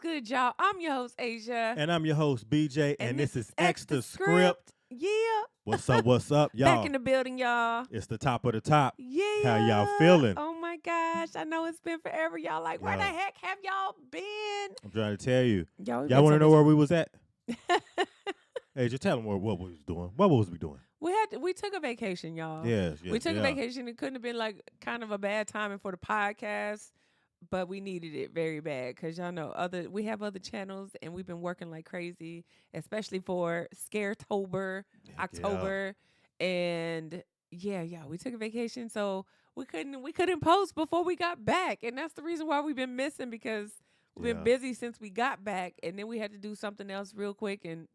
good, y'all? I'm your host, Asia. And I'm your host, BJ, and this is Extra Extra Script. Yeah. What's up, y'all? Back in the building, y'all. It's the top of the top. Yeah. How y'all feeling? Oh, my gosh. I know it's been forever. Y'all like, where the Yeah. heck have y'all been? I'm trying to tell you. Y'all Y'all want to know where we was at? Hey, just tell them what we was doing. What was we doing? We took a vacation, y'all. Yes, We took a vacation. It couldn't have been like kind of a bad timing for the podcast, but we needed it very bad because y'all know we have other channels and we've been working like crazy, especially for Scaretober, October, and we took a vacation, so we couldn't post before we got back, and that's the reason why we've been missing because we've been busy since we got back, and then we had to do something else real quick and.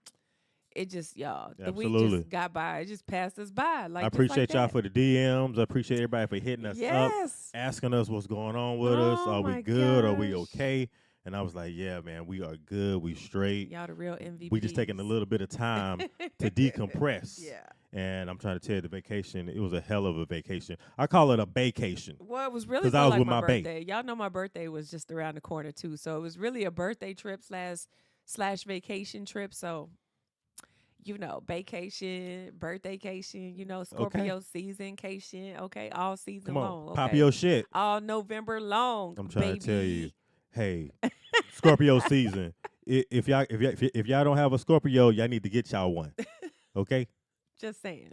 It just, the week just got by. It just passed us by. I appreciate y'all for the DMs. I appreciate everybody for hitting us up, asking us what's going on with us. Are we good? Are we okay? And I was like, yeah, man, we are good. We straight. Y'all the real MVPs. We just taking a little bit of time to decompress. Yeah. And I'm trying to tell you, the vacation, it was a hell of a vacation. I call it a vacation. Well, it was really because I was like with my birthday. bae. Y'all know my birthday was just around the corner, too. So it was really a birthday trip slash vacation trip. So... vacation, birthdaycation, Scorpio seasoncation, all season long. Okay? Pop your shit. All November long. I'm trying to tell you, hey, Scorpio season. If y'all don't have a Scorpio, y'all need to get y'all one. Okay? Just saying.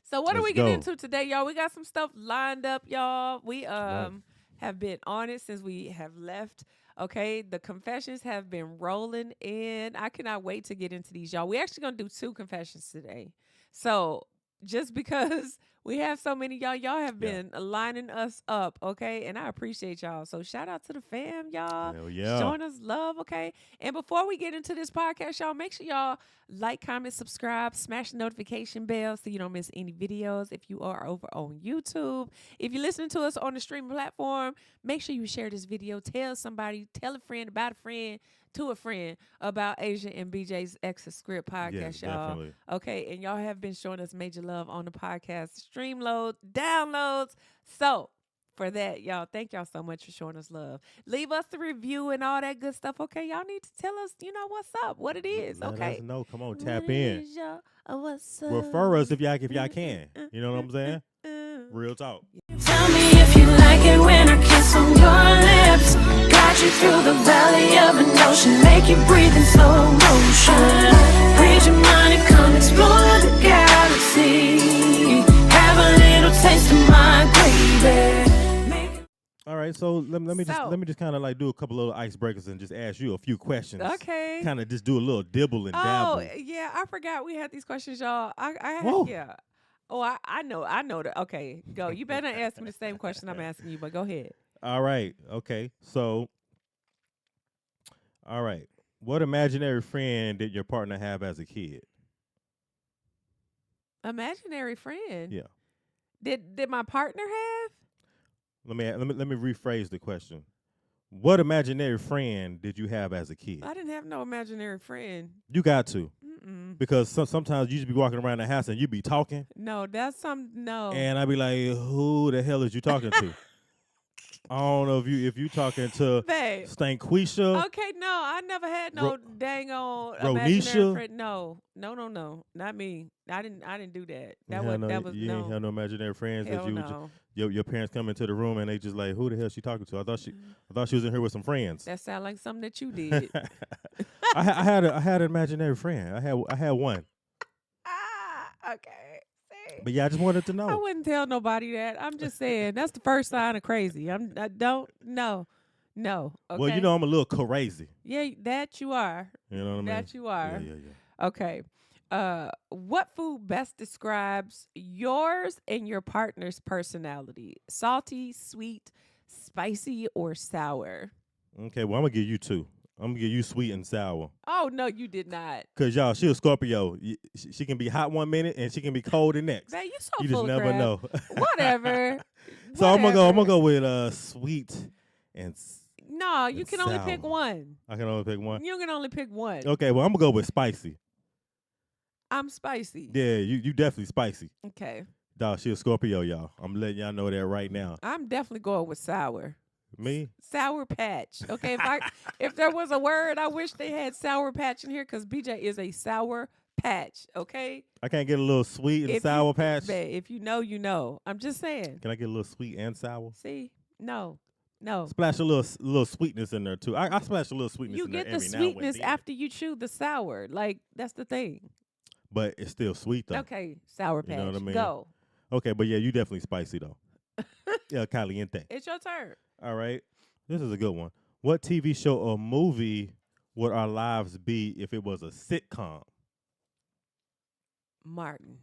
So what are we getting into today, y'all? We got some stuff lined up, y'all. We have been on it since we have left. Okay, the confessions have been rolling in. I cannot wait to get into these, y'all. We're actually going to do 2 confessions today. So just because we have so many, y'all have been lining us up, okay? And I appreciate y'all. So shout out to the fam, y'all. Hell yeah. Showing us love, okay? And before we get into this podcast, y'all, make sure y'all like, comment, subscribe, smash the notification bell so you don't miss any videos if you are over on YouTube. If you're listening to us on the streaming platform, make sure you share this video. Tell somebody, tell a friend about a friend to a friend about Asia and BJ's Extra Script podcast, y'all. Definitely. Okay, and y'all have been showing us major love on the podcast, stream loads, downloads. So for that, y'all, thank y'all so much for showing us love. Leave us a review and all that good stuff, okay? Y'all need to tell us, what's up, what it is, okay? Let us know. Come on, tap in. What's up? Refer us if y'all can. You know what I'm saying? Real talk. Tell me if you like it when I kiss on your lips. Guide you through the valley of an ocean, make you breathe in slow motion. Read your mind and come explore the galaxy. Have a little taste of my gravy. All right, so let me just kind of like do a couple little icebreakers and just ask you a few questions. Okay. Kind of just do a little dibble and dabble. Oh, yeah, I forgot we had these questions, y'all. Whoa. Yeah. Oh, I know that. Okay, go. You better not ask me the same question I'm asking you, but go ahead. All right. Okay. So, all right. What imaginary friend did your partner have as a kid? Imaginary friend? Yeah. Did my partner have? Let me rephrase the question. What imaginary friend did you have as a kid? I didn't have no imaginary friend. You got to. Mm-mm. Because sometimes you just be walking around the house and you be talking. No, no. And I be like, who the hell is you talking to? I don't know if you talking to Babe. Stanquisha. Okay, no, I never had no dang on Ronisha? imaginary friend. No, not me. I didn't do that. You ain't have no imaginary friends Hell that you no. your parents come into the room and they just like, who the hell she talking to? I thought she was in here with some friends. That sound like something that you did. I had an imaginary friend. I had one. Okay. But yeah, I just wanted to know. I wouldn't tell nobody that. I'm just saying that's the first sign of crazy. I don't know. No. Okay? Well, I'm a little crazy. Yeah, that you are. You know what I mean? That you are. Yeah. Okay. What food best describes yours and your partner's personality? Salty, sweet, spicy, or sour? Okay, well, I'm going to give you 2. I'm going to give you sweet and sour. Oh, no, you did not. Because, y'all, she a Scorpio. She can be hot one minute and she can be cold the next. Man, you so you full just of never crap. know. Whatever. So I'm gonna go with sweet and No, you can only sour. pick one. I can only pick one. You can only pick one. Okay, well, I'm going to go with spicy. I'm spicy. Yeah, you definitely spicy. Okay. Dog, she a Scorpio, y'all. I'm letting y'all know that right now. I'm definitely going with sour. Me? Sour Patch. Okay, if there was a word, I wish they had Sour Patch in here because BJ is a Sour Patch. Okay. I can't get a little sweet and If sour patch. if you know, you know. I'm just saying. Can I get a little sweet and sour? See, no. No. Splash a little sweetness in there too. I splash a little sweetness You in there get the every now and sweetness then. after you chew the sour. Like, that's the thing. But it's still sweet though. Okay, Sour Patch. You know what I mean? Go. Okay, but yeah, you definitely spicy though. Yeah, caliente. It's your turn. All right. This is a good one. What TV show or movie would our lives be if it was a sitcom? Martin.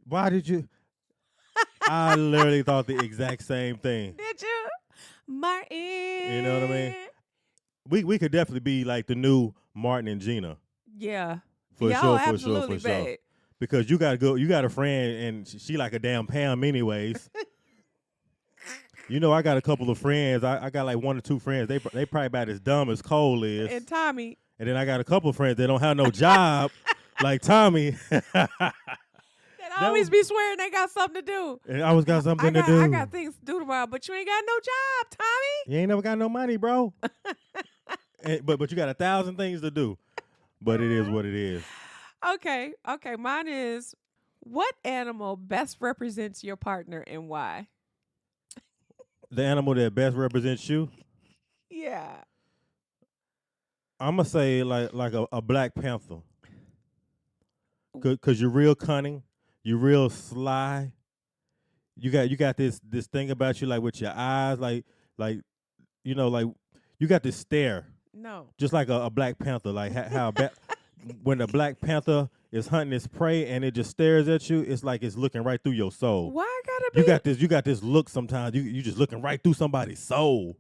Why did you? I literally thought the exact same thing. Did you? Martin. You know what I mean? We could definitely be like the new Martin and Gina. Yeah. For Y'all sure, for sure, for sure. Because you got a friend and she like a damn Pam anyways. You know, I got a couple of friends. I got like 1 or 2 friends. They probably about as dumb as Cole is. And Tommy. And then I got a couple of friends that don't have no job, like Tommy. That always be swearing they got something to do. And I always got something to do. I got things to do tomorrow, but you ain't got no job, Tommy. You ain't never got no money, bro. But you got 1,000 things to do. But it is what it is. Okay. Mine is, what animal best represents your partner and why? The animal that best represents you? Yeah. I'm going to say like a Black Panther. Because you're real cunning. You're real sly. You got this thing about you, like with your eyes, like you know, like you got this stare. No. Just like a Black Panther, like how when a Black Panther is hunting its prey and it just stares at you, it's like it's looking right through your soul. Why I gotta be? You got this look sometimes. You just looking right through somebody's soul.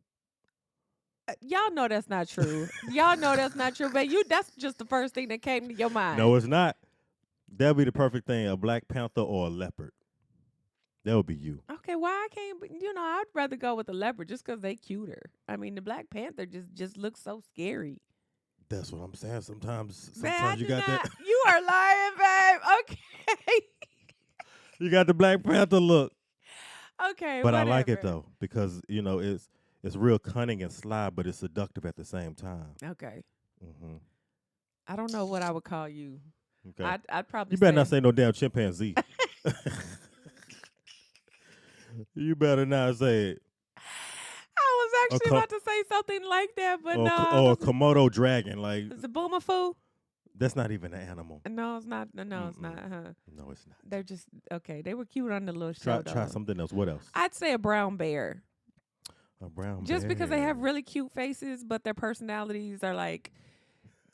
Y'all know that's not true. Y'all know that's not true, but that's just the first thing that came to your mind. No, it's not. That'd be the perfect thing, a Black Panther or a leopard. That would be you. Okay, why I can't? I'd rather go with the leopard just because they cuter. I mean, the Black Panther just looks so scary. That's what I'm saying. Sometimes Man, you got that. You are lying, babe. Okay. You got the Black Panther look. Okay, but whatever. I like it though because it's real cunning and sly, but it's seductive at the same time. Okay. Mm-hmm. I don't know what I would call you. Okay. I'd probably. You better not say no damn chimpanzee. You better not say it. I was actually about to say something like that, but no. Or a Komodo dragon, like. Is it Boomafoo? That's not even an animal. No, it's not. No, it's not. No, it's not. They're just okay. They were cute on the little show. Try something else. What else? I'd say a brown bear. A brown bear. Just because they have really cute faces, but their personalities are like,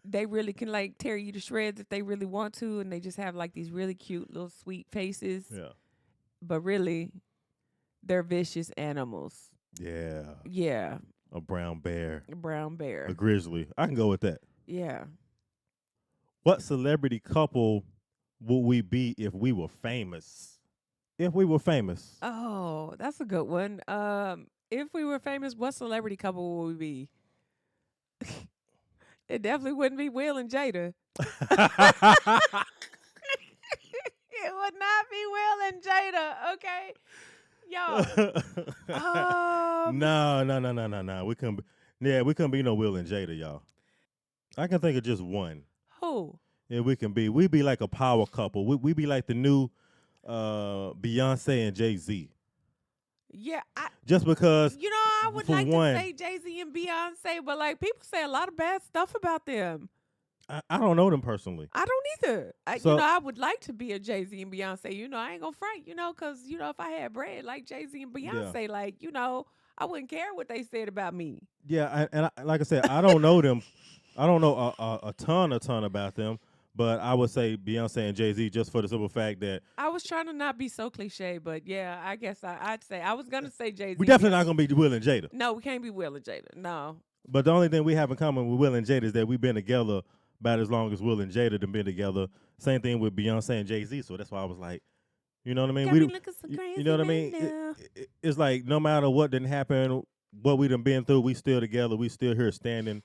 they really can like tear you to shreds if they really want to, and they just have like these really cute little sweet faces. Yeah. But really, they're vicious animals. Yeah. Yeah. A brown bear. A brown bear. A grizzly. I can go with that. Yeah. What celebrity couple would we be if we were famous? If we were famous. Oh, that's a good one. If we were famous, what celebrity couple would we be? It definitely wouldn't be Will and Jada. It would not be Will and Jada, okay? Yo. No. We couldn't be no Will and Jada, y'all. I can think of just one. Who? Yeah, we'd be like a power couple. We'd be like the new Beyonce and Jay-Z. Yeah, just because I would like to say Jay-Z and Beyonce, but like people say a lot of bad stuff about them. I don't know them personally. I don't either. I would like to be a Jay-Z and Beyonce. I ain't gonna front, because if I had bread like Jay-Z and Beyonce, I wouldn't care what they said about me. Yeah, like I said, I don't know them. I don't know a ton about them. But I would say Beyonce and Jay-Z just for the simple fact that I was trying to not be so cliche, but yeah, I guess I'd say I was gonna say Jay-Z. We definitely not gonna be Will and Jada. No, we can't be Will and Jada. No. But the only thing we have in common with Will and Jada is that we've been together about as long as Will and Jada have been together. Same thing with Beyonce and Jay-Z. So that's why I was like, you know what I mean? You know what I mean? It's like no matter what didn't happen, what we done been through, we still together. We still here standing,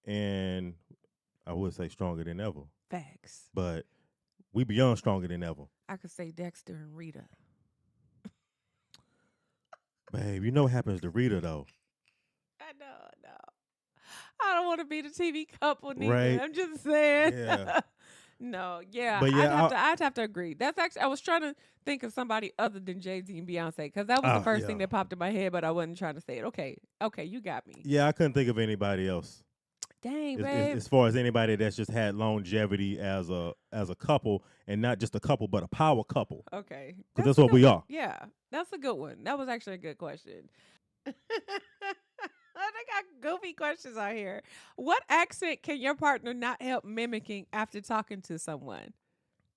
and I would say stronger than ever. Facts. But we beyond stronger than ever. I could say Dexter and Rita. Babe, you know what happens to Rita, though? want to be the TV couple neither. Right. I'm just saying. Yeah. No, yeah, But yeah, I'd have to agree. That's actually, I was trying to think of somebody other than Jay-Z and Beyonce because that was the first thing that popped in my head, but I wasn't trying to say it. Okay, you got me. Yeah, I couldn't think of anybody else. Dang, babe. As far as anybody that's just had longevity as a couple, and not just a couple, but a power couple. Okay. Because that's what we are. Yeah, that's a good one. That was actually a good question. They got goofy questions out here. What accent can your partner not help mimicking after talking to someone?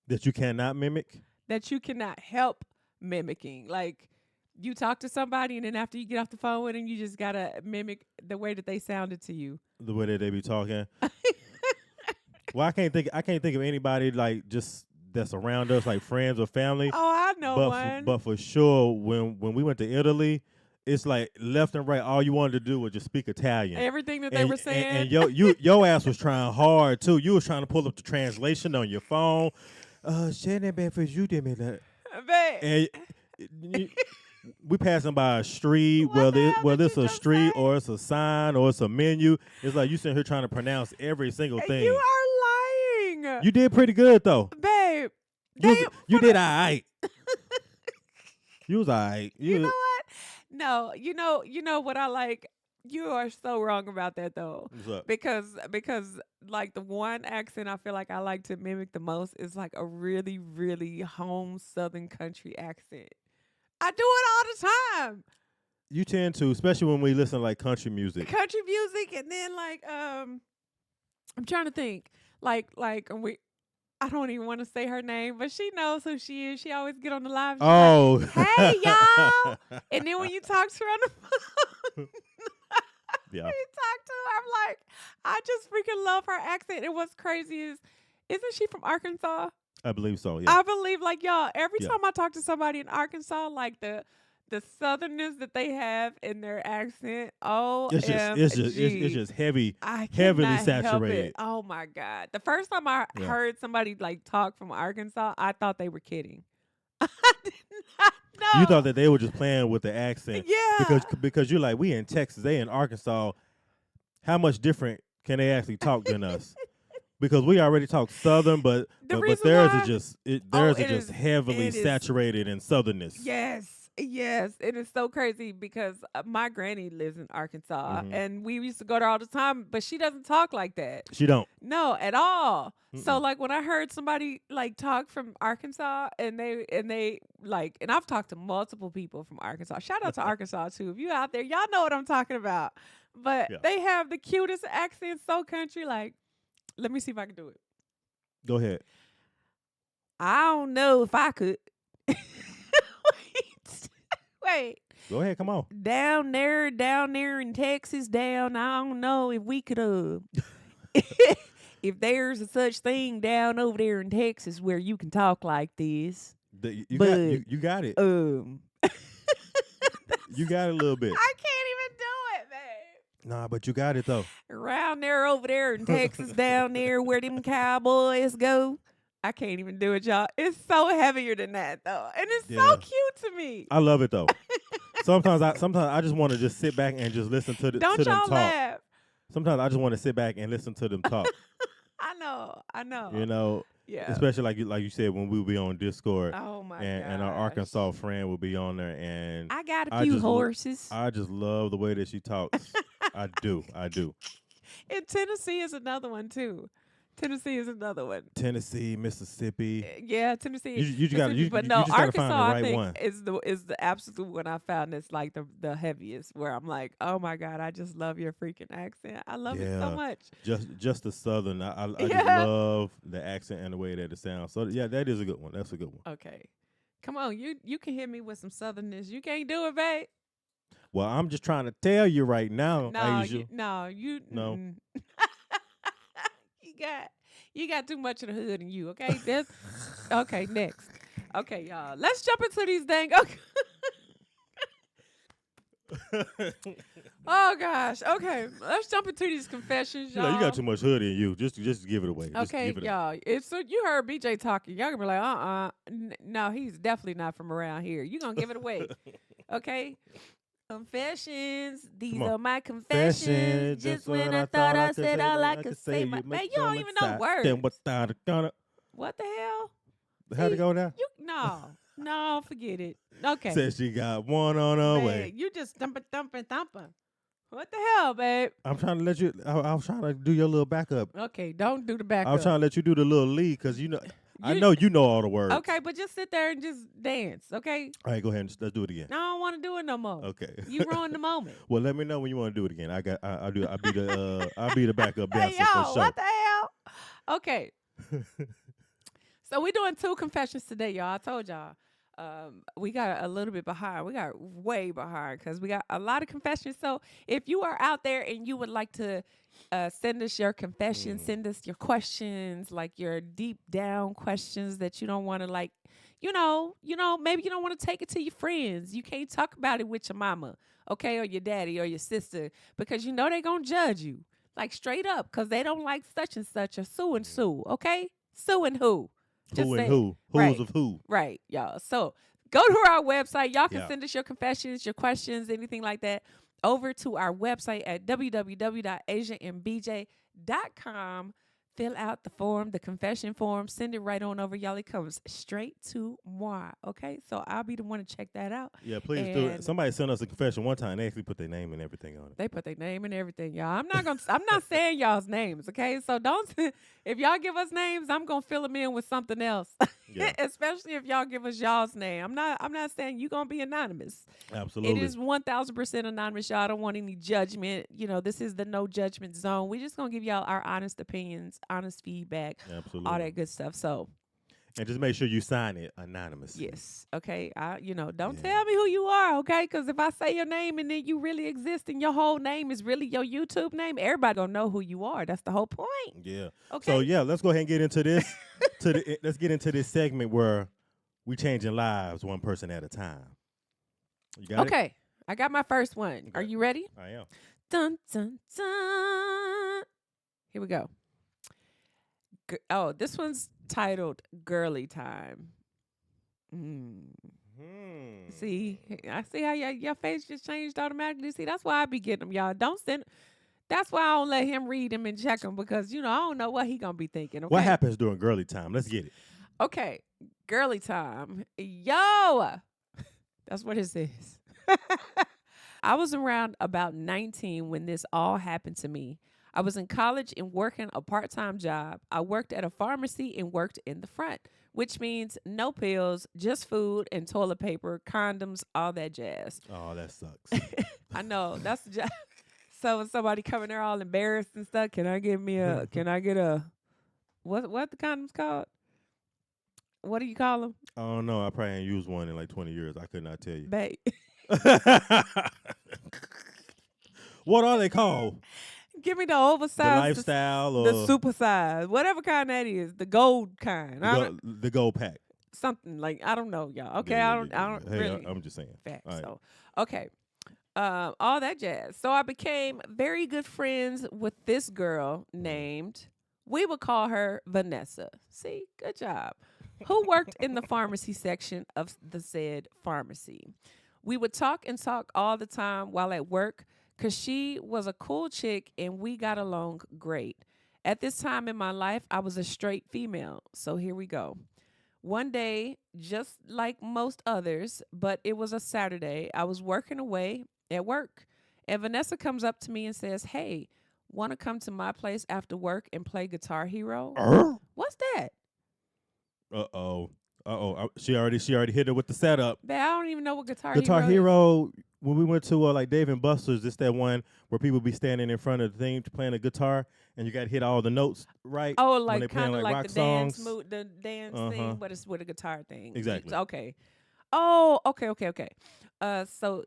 That you cannot mimic? That you cannot help mimicking. Like, you talk to somebody, and then after you get off the phone with them, you just got to mimic the way that they sounded to you. The way that they be talking? Well, I can't think of anybody, like, just that's around us, like friends or family. Oh, I know one. But for sure, when we went to Italy, it's like left and right, all you wanted to do was just speak Italian. Everything that they were saying. And your ass was trying hard, too. You was trying to pull up the translation on your phone. And we passing by a street, whether it's a street or it's a sign or it's a menu. It's like you sitting here trying to pronounce every single thing. You are lying. You did pretty good, though. Babe. You did all right. You was all right. You know what? No, you know what I like? You are so wrong about that, though. What's up? Because like the one accent I feel like I like to mimic the most is like a really, really home Southern country accent. I do it all the time. You tend to, especially when we listen to like country music. Country music, and then like I'm trying to think. Like I don't even want to say her name, but she knows who she is. She always get on the live. Oh. Like, hey, y'all. And then when you talk to her on the phone, yeah. when you talk to her, I'm like, I just freaking love her accent. And what's crazy is, isn't she from Arkansas? I believe so, yeah. I believe, like, y'all, every time I talk to somebody in Arkansas, like the southernness that they have in their accent, it's just heavily saturated. Oh my God. The first time I heard somebody like talk from Arkansas, I thought they were kidding. I did not know. You thought that they were just playing with the accent. Yeah. Because you're like, we in Texas, they in Arkansas. How much different can they actually talk than us? Because we already talk Southern, but theirs is just heavily saturated in Southernness. Yes, and it's so crazy because my granny lives in Arkansas, and we used to go there all the time, but she doesn't talk like that. She don't. No, at all. So like when I heard somebody like talk from Arkansas, and they like, and I've talked to multiple people from Arkansas. Shout out to Arkansas too. If you out there, y'all know what I'm talking about. But they have the cutest accent, so country. Like, let me see if I can do it. Go ahead. I don't know if I could. Wait. Go ahead, come on. Down there in Texas, I don't know if we could, if there's a such thing down over there in Texas where you can talk like this. You got it. You got it a little bit. I can't even do it, babe. Nah, but you got it, though. Around there over there in Texas, down there where them cowboys go. I can't even do it, y'all. It's so heavier than that, though. And it's so cute to me. I love it, though. Sometimes I just want to just sit back and just listen to them talk. Laugh. Sometimes I just want to sit back and listen to them talk. I know. You know, especially like you said, when we be on Discord. Oh my god! And our Arkansas friend will be on there, and I got a few horses. I just love the way that she talks. I do. And Tennessee is another one too. Tennessee, Mississippi. Yeah, Tennessee. You just gotta find the Arkansas, right I think, one. is the absolute one I found that's like the heaviest. Where I'm like, oh my god, I just love your freaking accent. I love it so much. Just the Southern. I just love the accent and the way that it sounds. So yeah, that is a good one. That's a good one. Okay, come on, you can hit me with some Southernness. You can't do it, babe. Well, I'm just trying to tell you right now, Asia. No. You got too much of the hood in you, okay? Okay, next. Okay, y'all. Let's jump into these dang. Okay. Oh gosh. Okay. Let's jump into these confessions, y'all. You got too much hood in you. Just give it away. Okay, y'all. You heard BJ talking. Y'all gonna be like, no, he's definitely not from around here. You gonna give it away. Okay? Confessions. These Come on. are my confessions. Just when I thought I said all I could say. Man, you don't even know words. Then what's that? What the hell? How'd it go now? No, forget it. Okay. Said she got one on her Man, way. you just thumping. What the hell, babe? I'm trying to let you. I was trying to do your little backup. Okay, don't do the backup. I was trying to let you do the little lead because I know you know all the words. Okay, but just sit there and just dance, okay? All right, go ahead. Let's do it again. I don't want to do it no more. Okay. You ruined the moment. Well, let me know when you want to do it again. I'll be the backup dancer Hey, yo, for sure. what the hell? Okay. So we're doing 2 confessions today, y'all. I told y'all. We got a little bit behind. We got way behind because we got a lot of confessions. So if you are out there and you would like to send us your confessions, send us your questions, like your deep down questions that you don't want to maybe you don't want to take it to your friends. You can't talk about it with your mama, okay, or your daddy or your sister because you know they're going to judge you, like straight up, because they don't like such and such or Sue and Sue, okay? Sue and who? Who and who? Who's right. of who? Right, y'all. So go to our website. Y'all can Yeah. send us your confessions, your questions, anything like that, over to our website at www.asianmbj.com. Fill out the form, the confession form. Send it right on over, y'all. It comes straight to moi. Okay, so I'll be the one to check that out. Yeah, please do it. Somebody sent us a confession one time. They actually put their name and everything on it. They put their name and everything, y'all. I'm not saying y'all's names, okay? So don't. If y'all give us names, I'm gonna fill them in with something else. Yeah. Especially if y'all give us y'all's name. I'm not saying you gonna be anonymous. Absolutely. It is 1,000% anonymous, y'all. I don't want any judgment. This is the no judgment zone. We're just gonna give y'all our honest opinions, honest feedback, Absolutely. all that good stuff. So. And just make sure you sign it anonymous. Yes. Okay. Don't tell me who you are, okay? Because if I say your name and then you really exist and your whole name is really your YouTube name, everybody gonna know who you are. That's the whole point. Yeah. Okay. So yeah, let's go ahead and get into this. Let's get into this segment where we changing lives one person at a time. You got it? Okay. I got my first one. Okay. Are you ready? I am. Dun dun dun. Here we go. This one's titled Girly Time. See, I see how your face just changed automatically. See, that's why I be getting them, y'all. That's why I don't let him read them and check them because, I don't know what he going to be thinking. Okay? What happens during girly time? Let's get it. Okay, girly time. Yo, that's what it says. I was around about 19 when this all happened to me. I was in college and working a part-time job. I worked at a pharmacy and worked in the front, which means no pills, just food and toilet paper, condoms, all that jazz. Oh, that sucks. I know, that's the job. So when somebody coming there all embarrassed and stuff, can I get a, what the condoms called? What do you call them? I don't know. I probably ain't used one in like 20 years. I could not tell you. Babe. What are they called? Give me the oversized, The lifestyle or the super size, whatever kind that is, the gold kind. the gold pack. Something like, I don't know, y'all. Okay, Yeah, I don't hey, really. I'm just saying. Fact. All right. So, okay, all that jazz. So I became very good friends with this girl named. We would call her Vanessa. See, good job. Who worked in the pharmacy section of the said pharmacy. We would talk all the time while at work because she was a cool chick and we got along great. At this time in my life, I was a straight female. So here we go. One day, just like most others, but it was a Saturday, I was working away at work. And Vanessa comes up to me and says, "Hey, want to come to my place after work and play Guitar Hero?" What's that? Uh-oh. She already hit her with the setup. I don't even know what Guitar Guitar Hero is. When we went to like Dave and Buster's, it's that one where people be standing in front of the thing playing a guitar, and you got to hit all the notes right. Oh, when like they kind of like like rock the songs. dance thing, but it's with a guitar thing. Exactly. Okay. Oh, okay. So,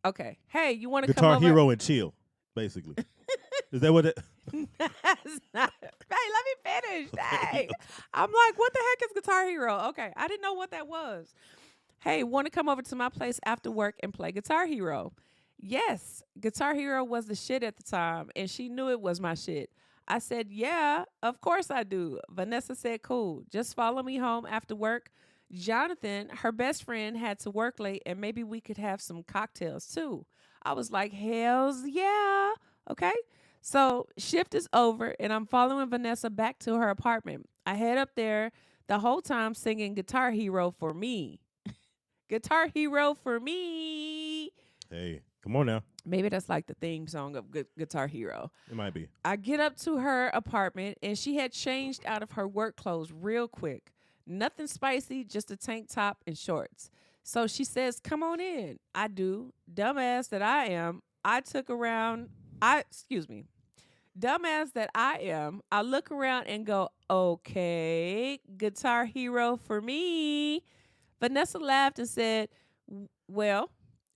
okay. Hey, you want to come Guitar over? Hero and chill, basically. Is that what it? That's not. Hey, let me finish. Dang. I'm like, what the heck is Guitar Hero? Okay, I didn't know what that was. Hey, want to come over to my place after work and play Guitar Hero? Yes, Guitar Hero was the shit at the time, and she knew it was my shit. I said, yeah, of course I do. Vanessa said, cool. Just follow me home after work. Jonathan, her best friend, had to work late, and maybe we could have some cocktails too. I was like, hells yeah. Okay. So shift is over and I'm following Vanessa back to her apartment. I head up there the whole time singing Guitar Hero for me. Guitar Hero for me. Hey, come on now. Maybe that's like the theme song of Guitar Hero. It might be. I get up to her apartment and she had changed out of her work clothes real quick. Nothing spicy, just a tank top and shorts. So she says, "Come on in." I do. Dumbass that I am. Excuse me. Dumbass that I am. I look around and go, "Okay, Guitar Hero for me." Vanessa laughed and said, "Well,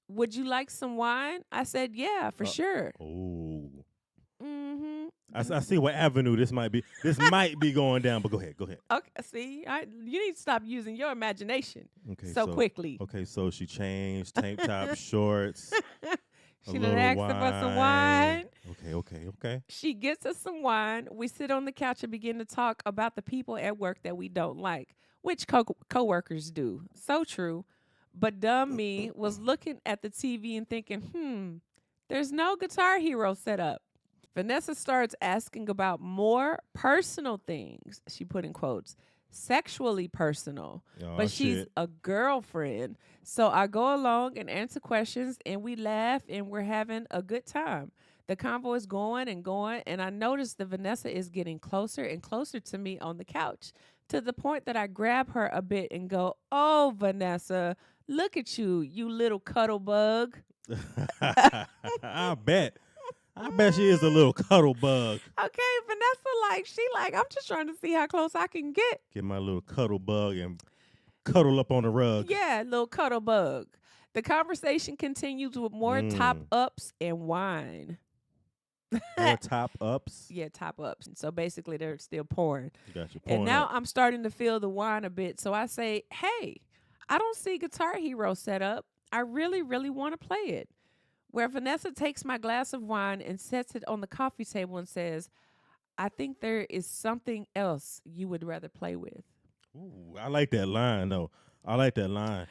would you like some wine?" I said, "Yeah, for sure." Oh. Mm-hmm. I see what avenue this might be. This might be going down, but go ahead. Okay, see, you need to stop using your imagination Okay, so quickly. Okay, so she changed tank top, shorts. She done asked her for some wine. Okay. She gets us some wine. We sit on the couch and begin to talk about the people at work that we don't like, which coworkers do. So true. But dumb me was looking at the TV and thinking, there's no Guitar Hero set up. Vanessa starts asking about more personal things, she put in quotes, sexually personal. But she's a girlfriend. So I go along and answer questions and we laugh and we're having a good time. The convo is going and going, and I notice that Vanessa is getting closer and closer to me on the couch to the point that I grab her a bit and go, "Oh, Vanessa, look at you, you little cuddle bug." I bet she is a little cuddle bug. Okay, Vanessa, I'm just trying to see how close I can get. Get my little cuddle bug and cuddle up on the rug. Yeah, little cuddle bug. The conversation continues with more top ups and wine. More top ups? Yeah, top ups. So basically, they're still pouring. Gotcha. And now I'm starting to feel the wine a bit. So I say, "Hey, I don't see Guitar Hero set up. I really, really want to play it." Where Vanessa takes my glass of wine and sets it on the coffee table and says, "I think there is something else you would rather play with." Ooh, I like that line, though. I like that line.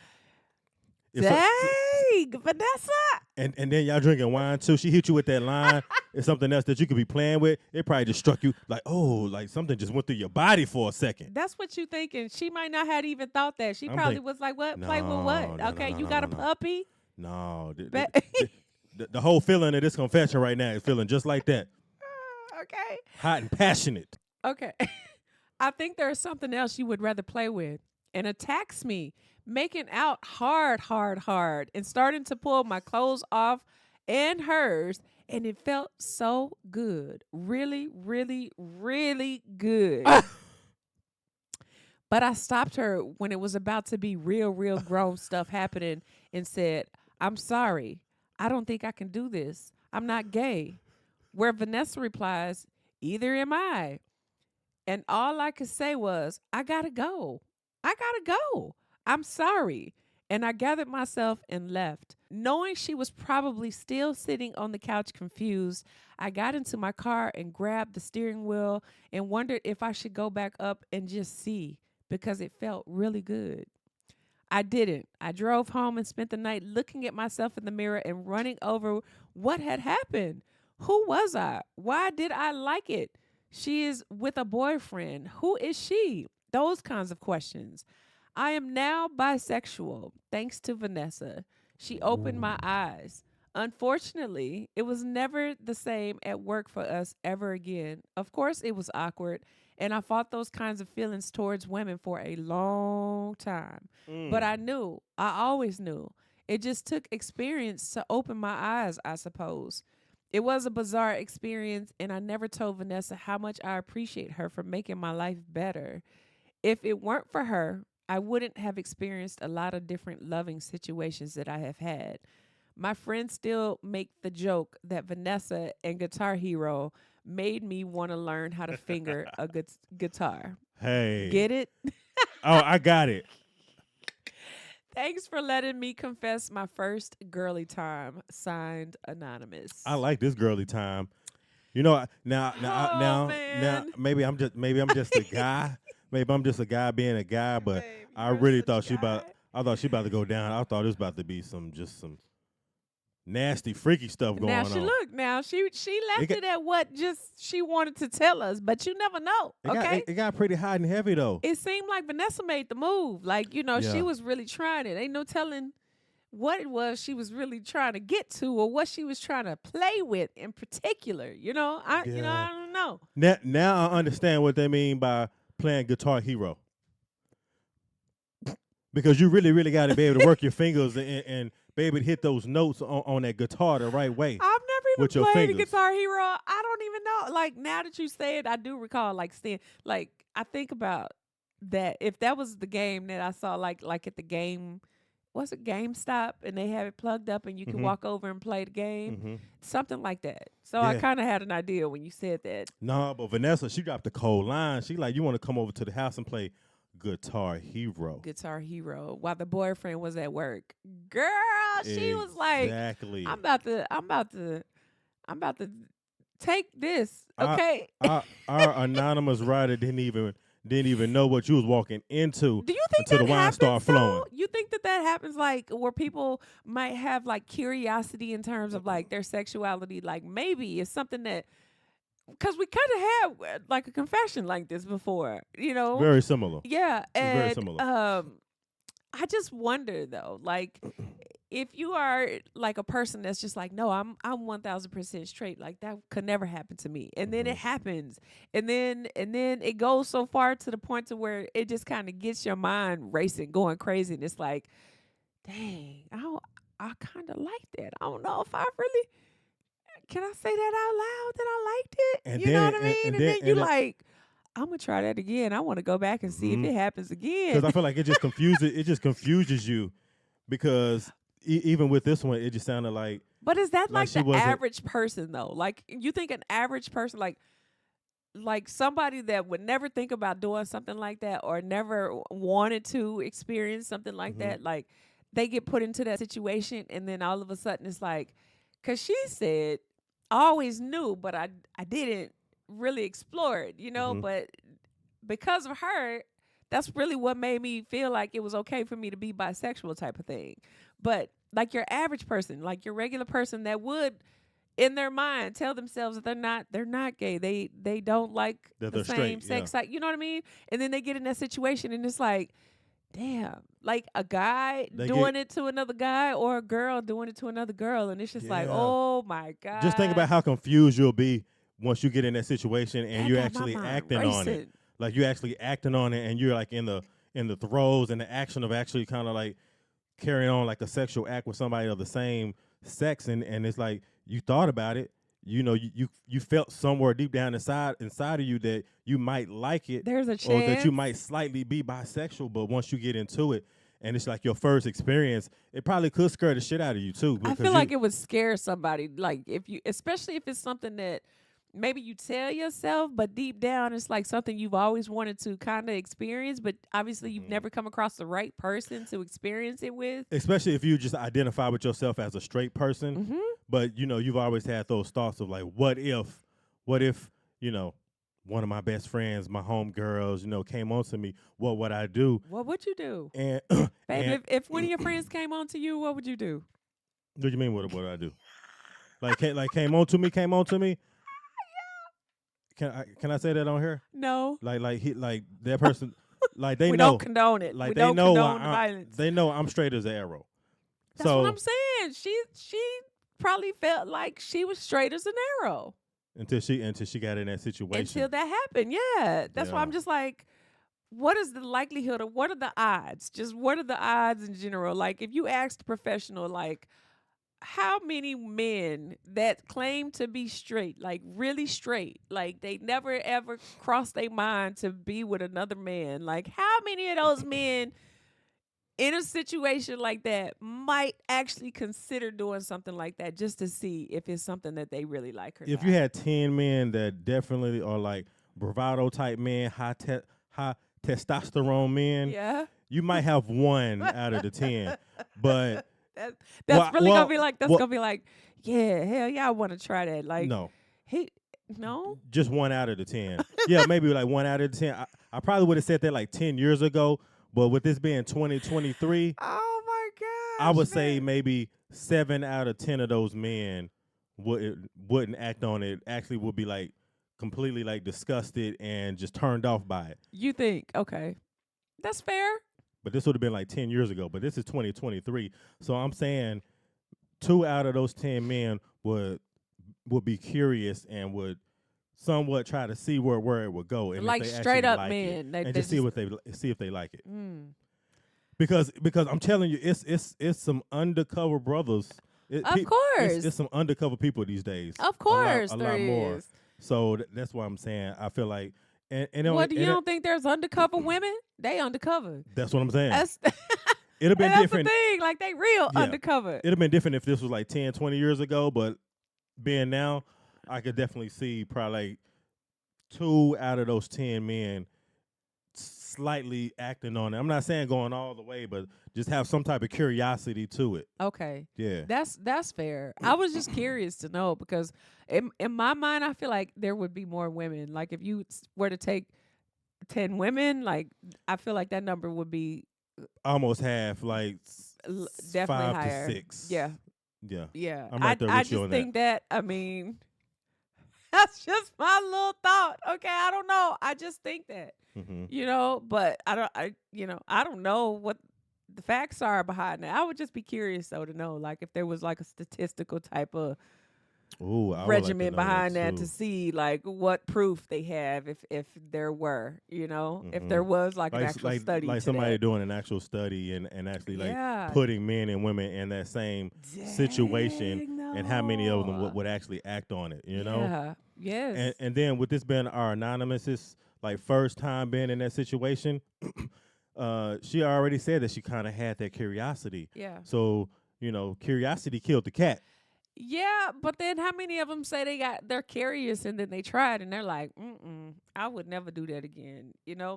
Dang, Vanessa. And then y'all drinking wine, too. She hit you with that line. It's something else that you could be playing with. It probably just struck you like, oh, like something just went through your body for a second. That's what you thinking. She might not have even thought that. She probably was like, "What? Play with what? Okay, you got a puppy?" No. The whole feeling of this confession right now is feeling just like that. Okay. Hot and passionate. Okay. "I think there's something else you would rather play with," and attacks me, making out hard, and starting to pull my clothes off and hers. And it felt so good. Really, really, really good. But I stopped her when it was about to be real grown stuff happening and said, "I'm sorry. I don't think I can do this. I'm not gay." Where Vanessa replies, "Either am I." And all I could say was, "I gotta go. I'm sorry." And I gathered myself and left. Knowing she was probably still sitting on the couch confused, I got into my car and grabbed the steering wheel and wondered if I should go back up and just see, because it felt really good. I didn't. I drove home and spent the night looking at myself in the mirror and running over what had happened. Who was I? Why did I like it? She is with a boyfriend. Who is she? Those kinds of questions. I am now bisexual, thanks to Vanessa. She opened my eyes. Unfortunately, it was never the same at work for us ever again. Of course, it was awkward, and I fought those kinds of feelings towards women for a long time. But I always knew. It just took experience to open my eyes, I suppose. It was a bizarre experience, and I never told Vanessa how much I appreciate her for making my life better. If it weren't for her, I wouldn't have experienced a lot of different loving situations that I have had. My friends still make the joke that Vanessa and Guitar Hero made me want to learn how to finger a guitar. Hey. Get it? Oh, I got it. Thanks for letting me confess my first girly time. Signed, Anonymous. I like this girly time. You know, now, maybe I'm just a guy. Maybe I'm just a guy being a guy, but I really thought I thought she about to go down. I thought it was about to be some nasty, freaky stuff going on. Now she left it at what just she wanted to tell us, but you never know. Okay, it got pretty hot and heavy though. It seemed like Vanessa made the move. Like, she was really trying it. Ain't no telling what it was she was really trying to get to, or what she was trying to play with in particular. I don't know. Now I understand what they mean by playing Guitar Hero. Because you really, really got to be able to work your fingers and be able to hit those notes on that guitar the right way. I've never even with your played fingers. Guitar Hero. I don't even know. Like, now that you say it, I do recall, like, I think about that. If that was the game that I saw, like at the game, was it GameStop, and they have it plugged up and you can walk over and play the game? Something like that. So I kind of had an idea when you said that. No, but Vanessa, she dropped a cold line. She like, you want to come over to the house and play Guitar Hero. Guitar Hero, while the boyfriend was at work. Girl, she was like, exactly. I'm about to take this. Okay. Our anonymous writer didn't even know what you was walking into. Do you think until that the wine happens, started flowing? You think that happens, like, where people might have like curiosity in terms of like their sexuality? Like, maybe it's something that, because we kind of had like a confession like this before, Very similar. Yeah, and very similar. I just wonder though, like, if you are like a person that's just like, no, I'm 1000% straight, like that could never happen to me, and then it happens, and then it goes so far to the point to where it just kind of gets your mind racing, going crazy, and it's like, dang, I kind of like that. I don't know if I really. Can I say that out loud that I liked it? And you then, know what I mean? And then you like, I'm gonna try that again. I want to go back and see if it happens again. Because I feel like it just confuses you, because even with this one, it just sounded like. But is that like the average person though? Like, you think an average person, like somebody that would never think about doing something like that, or never wanted to experience something like that, like they get put into that situation, and then all of a sudden it's like, because she said, I always knew, but I didn't really explore it, but because of her, that's really what made me feel like it was okay for me to be bisexual type of thing. But like your average person, like your regular person that would in their mind tell themselves that they're not gay. They don't like the same sex. Like, you know what I mean? And then they get in that situation and it's like, damn, like a guy doing it to another guy, or a girl doing it to another girl, and it's just like, oh my God. Just think about how confused you'll be once you get in that situation and you're actually acting on it. Like, you're actually acting on it, and you're like in the throes and the action of actually kind of like carrying on like a sexual act with somebody of the same sex, and it's like you thought about it. You felt somewhere deep down inside of you that you might like it. There's a chance. Or that you might slightly be bisexual, but once you get into it, and it's like your first experience, it probably could scare the shit out of you too. I feel like it would scare somebody, like especially if it's something that maybe you tell yourself, but deep down it's like something you've always wanted to kind of experience, but obviously you've never come across the right person to experience it with. Especially if you just identify with yourself as a straight person, but you've always had those thoughts of like, what if, one of my best friends, my homegirls, came on to me, what would I do? What would you do? And baby, if one of your friends came on to you, what would you do? What do you mean, what would I do? Like came on to me? Can I say that on here? No. Like that person, like they we know. don't condone it. Like we they don't know condone the violence. They know I'm straight as an arrow. That's what I'm saying. She probably felt like she was straight as an arrow until she got in that situation. Until that happened, yeah. That's why I'm just like, what is the likelihood, or what are the odds? Just what are the odds in general? Like, if you asked a professional, like, how many men that claim to be straight, like really straight, like they never ever crossed their mind to be with another man, like how many of those men in a situation like that might actually consider doing something like that just to see if it's something that they really like or not? If you had 10 men that definitely are like bravado type men, high testosterone men, you might have one out of the 10, but that's gonna be like, yeah, hell yeah, I want to try that. Like, no, just one out of the 10. Yeah, maybe like one out of the 10. I probably would have said that like 10 years ago, but with this being 2023, oh my I would say maybe 7 out of 10 of those men wouldn't act on it. Actually, would be like completely like disgusted and just turned off by it. You think? Okay, that's fair. But this would have been like 10 years ago. But this is 2023, so I'm saying 2 out of those 10 men would be curious and would somewhat try to see where it would go, and like if they straight up like men, and just see if they like it. Because I'm telling you, it's some undercover brothers. Of course, it's some undercover people these days. Of course, a there lot more. is. So that's why I'm saying I feel like. And what you don't think there's undercover women? They undercover. That's what I'm saying. It'd have been different. That's the thing. Like they real undercover. It'd have been different if this was like 10, 20 years ago. But being now, I could definitely see probably like 2 out of those 10 men slightly acting on it. I'm not saying going all the way, but just have some type of curiosity to it. Okay. Yeah. That's fair. I was just curious to know because in my mind, I feel like there would be more women. Like if you were to take 10 women, like I feel like that number would be almost half, like definitely 5 higher. to 6. Yeah. Yeah. Yeah. I'm right there with I you just on think that. I mean, that's just my little thought. Okay, I don't know. I just think that. You know, but I don't know what the facts are behind that. I would just be curious though to know, like, if there was like a statistical type of regimen behind that to see like what proof they have if there were, if there was like an actual study. Like somebody doing an actual study and actually like putting men and women in that same situation and how many of them would actually act on it, Yeah. Yes. And then with this being our anonymous, like first time being in that situation, she already said that she kind of had that curiosity. Yeah. So, curiosity killed the cat. Yeah, but then how many of them say they're curious and then they tried and they're like, I would never do that again,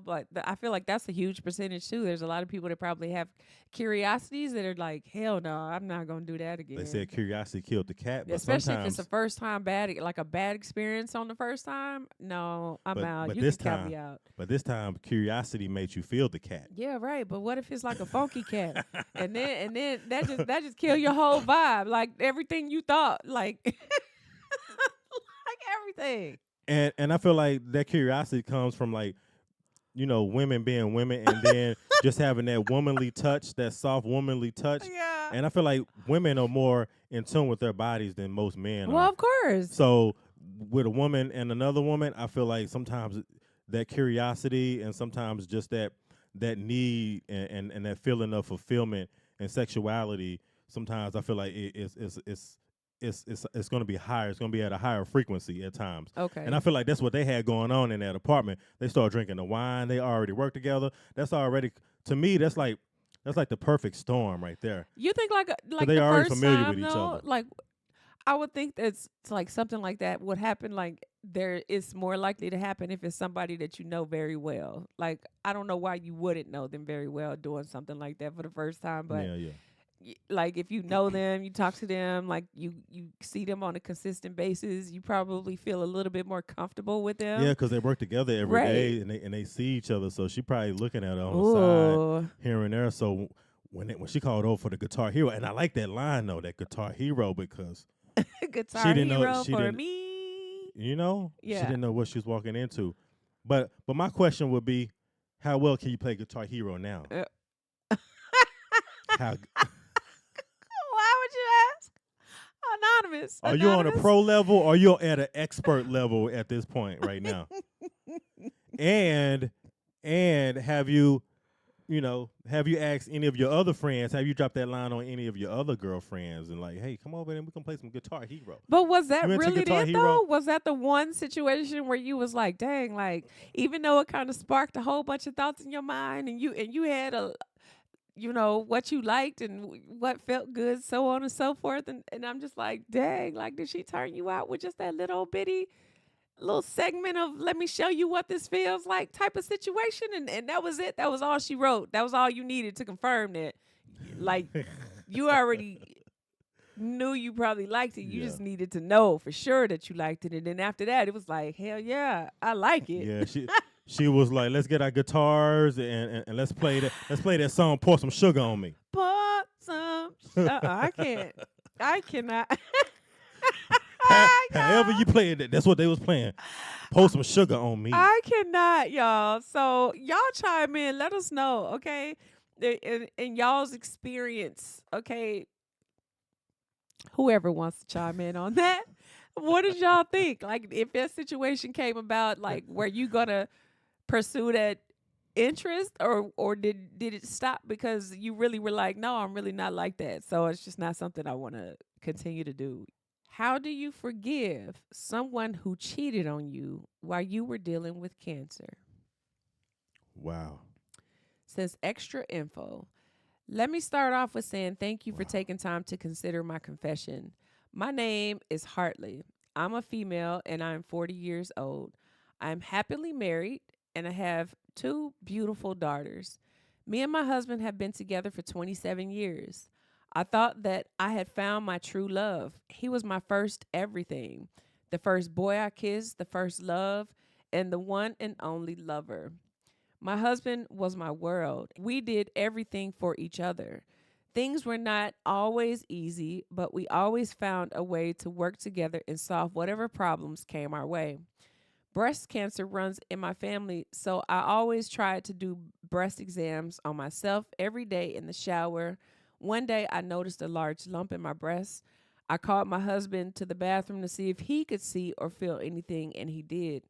But I feel like that's a huge percentage too. There's a lot of people that probably have curiosities that are like, hell no, I'm not gonna do that again. They said curiosity killed the cat, but especially if it's a first time like a bad experience on the first time. No, I'm out. But you this can time, count me out. But this time, curiosity made you feel the cat. Yeah, right. But what if it's like a funky cat, and then that just kill your whole vibe, like everything you thought, like like everything. And I feel like that curiosity comes from like, women being women, and then just having that womanly touch, that soft womanly touch. Yeah. And I feel like women are more in tune with their bodies than most men Well, are. of course. So with a woman and another woman, I feel like sometimes that curiosity and sometimes just that need and that feeling of fulfillment and sexuality, sometimes I feel like it's going to be higher. It's going to be at a higher frequency at times. Okay. And I feel like that's what they had going on in that apartment. They started drinking the wine. They already worked together. That's already, to me, that's like the perfect storm right there. You think like they the already first familiar time, with each though, other. like I would think that's like something like that would happen. Like there is more likely to happen if it's somebody that you know very well. Like I don't know why you wouldn't know them very well doing something like that for the first time, but yeah. Like if you know them, you talk to them, like you see them on a consistent basis, you probably feel a little bit more comfortable with them. Yeah, because they work together every day and they see each other. So she probably looking at her on the side here and there. So when she called over for the Guitar Hero, and I like that line though, that Guitar Hero, because Guitar she didn't Hero know, for me. She didn't know what she was walking into. But my question would be, how well can you play Guitar Hero now? How? Why would you ask? Anonymous. Are you on a pro level or are you at an expert level at this point right now? and have you asked any of your other friends? Have you dropped that line on any of your other girlfriends and like, hey, come over and we can play some Guitar Hero? But was that really Guitar it Hero? though? Was that the one situation where you was like, dang, like even though it kind of sparked a whole bunch of thoughts in your mind and you had what you liked and what felt good, so on and so forth. And I'm just like, dang, like, did she turn you out with just that little bitty little segment of let me show you what this feels like type of situation? And that was it. That was all she wrote. That was all you needed to confirm that. Like, you already knew you probably liked it. You just needed to know for sure that you liked it. And then after that, it was like, hell yeah, I like it. Yeah, she was like, let's get our guitars and let's play that song, Pour Some Sugar on Me. Pour some I can't. I cannot. However you played it, that's what they was playing. Pour some sugar on me. I cannot, y'all. So y'all chime in. Let us know, okay? In y'all's experience, okay? Whoever wants to chime in on that. What did y'all think? Like, if that situation came about, like, were you gonna pursue that interest, or did it stop because you really were like, no, I'm really not like that. So it's just not something I want to continue to do. How do you forgive someone who cheated on you while you were dealing with cancer? Wow. Says extra info. Let me start off with saying thank you for taking time to consider my confession. My name is Hartley. I'm a female and I'm 40 years old. I'm happily married and I have two beautiful daughters. Me and my husband have been together for 27 years. I thought that I had found my true love. He was my first everything, the first boy I kissed, the first love, and the one and only lover. My husband was my world. We did everything for each other. Things were not always easy, but we always found a way to work together and solve whatever problems came our way. Breast cancer runs in my family, so I always tried to do breast exams on myself every day in the shower. One day I noticed a large lump in my breast. I called my husband to the bathroom to see if he could see or feel anything, and he did.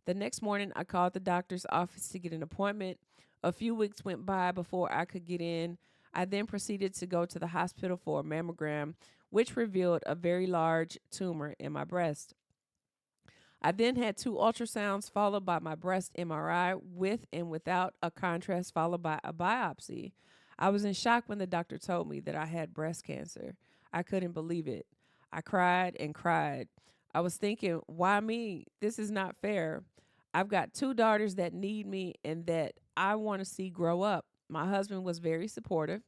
The next morning, I called the doctor's office to get an appointment. A few weeks went by before I could get in. I then proceeded to go to the hospital for a mammogram, which revealed a very large tumor in my breast. I then had two ultrasounds followed by my breast MRI with and without a contrast followed by a biopsy. I was in shock when the doctor told me that I had breast cancer. I couldn't believe it. I cried and cried. I was thinking, why me? This is not fair. I've got two daughters that need me and that I want to see grow up. My husband was very supportive.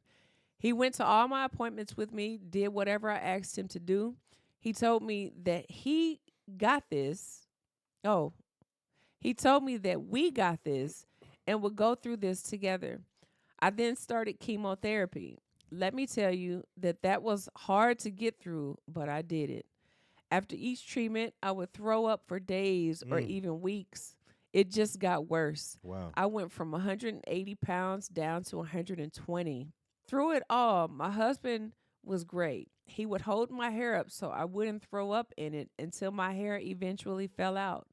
He went to all my appointments with me, did whatever I asked him to do. He told me that he got this. Oh, he told me that we got this and would go through this together. I then started chemotherapy. Let me tell you that was hard to get through, but I did it. After each treatment, I would throw up for days or even weeks. It just got worse. Wow. I went from 180 pounds down to 120. Through it all, my husband was great. He would hold my hair up so I wouldn't throw up in it until my hair eventually fell out.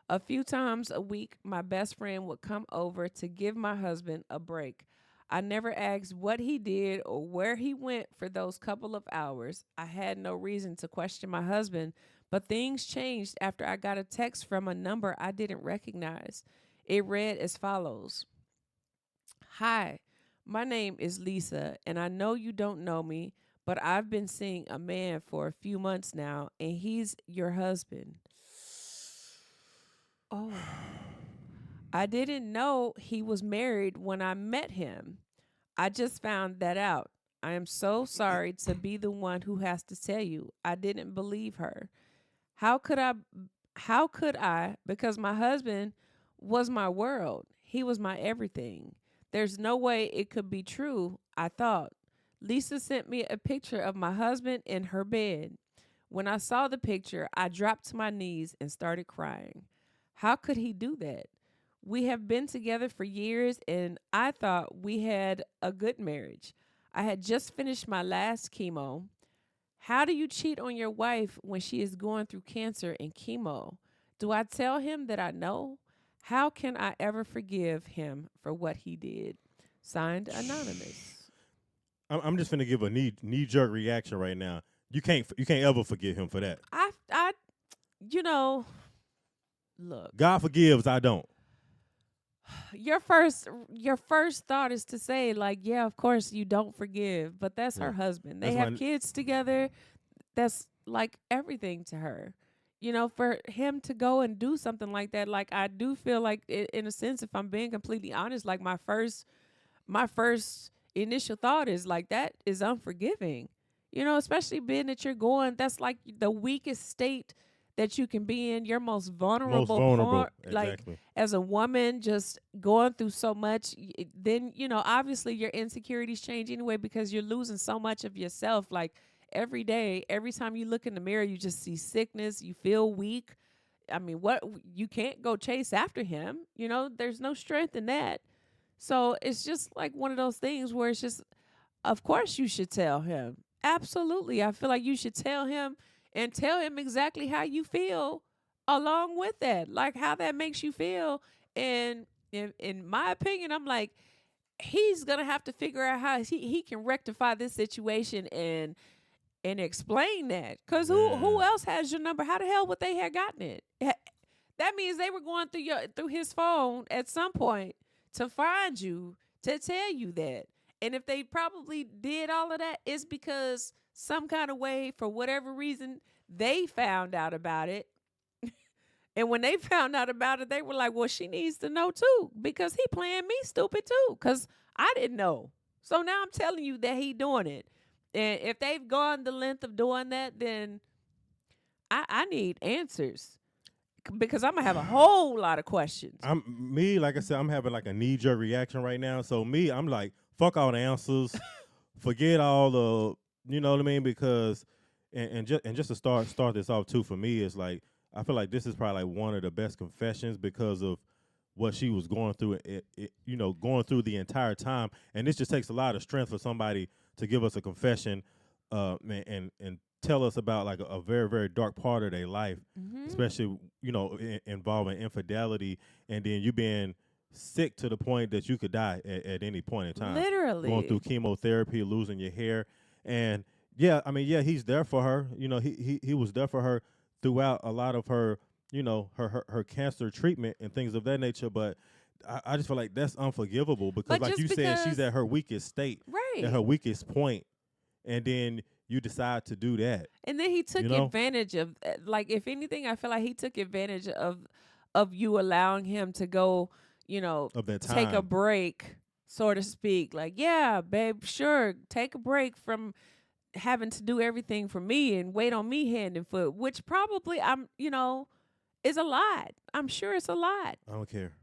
A few times a week, my best friend would come over to give my husband a break. I never asked what he did or where he went for those couple of hours. I had no reason to question my husband, but things changed after I got a text from a number I didn't recognize. It read as follows: Hi, my name is Lisa, and I know you don't know me, but I've been seeing a man for a few months now, and he's your husband. Oh. I didn't know he was married when I met him. I just found that out. I am so sorry to be the one who has to tell you. I didn't believe her. How could I because my husband was my world. He was my everything. There's no way it could be true, I thought. Lisa sent me a picture of my husband in her bed. When I saw the picture, I dropped to my knees and started crying. How could he do that? We have been together for years, and I thought we had a good marriage. I had just finished my last chemo. How do you cheat on your wife when she is going through cancer and chemo? Do I tell him that I know? How can I ever forgive him for what he did? Signed, Anonymous. I'm just finna give a knee jerk reaction right now. You can't ever forgive him for that. I look. God forgives, I don't. Your first thought is to say, like, yeah, of course you don't forgive, but that's her husband. They have kids together. That's like everything to her. For him to go and do something like that, like, I do feel like, in a sense, if I'm being completely honest, like, my first initial thought is like, that is unforgiving. Especially being that you're going, that's like the weakest state that you can be in, your most Most vulnerable vulnerable. part, like Exactly. as a woman just going through so much, then obviously your insecurities change anyway because you're losing so much of yourself. Like every day, every time you look in the mirror, you just see sickness, you feel weak. I mean, what, you can't go chase after him, there's no strength in that. So it's just like one of those things where it's just, of course you should tell him. Absolutely. I feel like you should tell him and tell him exactly how you feel along with that, like how that makes you feel. And in my opinion, I'm like, he's gonna have to figure out how he can rectify this situation and explain that. Cause who Man. else has your number? How the hell would they have gotten it? That means they were going through his phone at some point to find you, to tell you that. And if they probably did all of that, it's because some kind of way, for whatever reason, they found out about it. And when they found out about it, they were like, well, she needs to know too, because he playing me stupid too, because I didn't know. So now I'm telling you that he doing it. And if they've gone the length of doing that, then I need answers, because I'm gonna have a whole lot of questions. Like I said, I'm having like a knee-jerk reaction right now. So I'm like, fuck all the answers, forget all the, you know what I mean? Because and just to start this off too, for me, is like, I feel like this is probably like one of the best confessions because of what she was going through, going through the entire time. And this just takes a lot of strength for somebody to give us a confession, and tell us about like a very, very dark part of their life, especially, involving infidelity, and then you being sick to the point that you could die at any point in time. Literally. Going through chemotherapy, losing your hair. And he's there for her. He was there for her throughout a lot of her, her cancer treatment and things of that nature. But I just feel like that's unforgivable because, like you said, she's at her weakest state, right, at her weakest point, and then you decide to do that. And then he took advantage of, like, if anything, I feel like he took advantage of you allowing him to go, of that time. Take a break, so to speak. Like, yeah, babe, sure, take a break from having to do everything for me and wait on me hand and foot, which probably is a lot. I'm sure it's a lot. I don't care.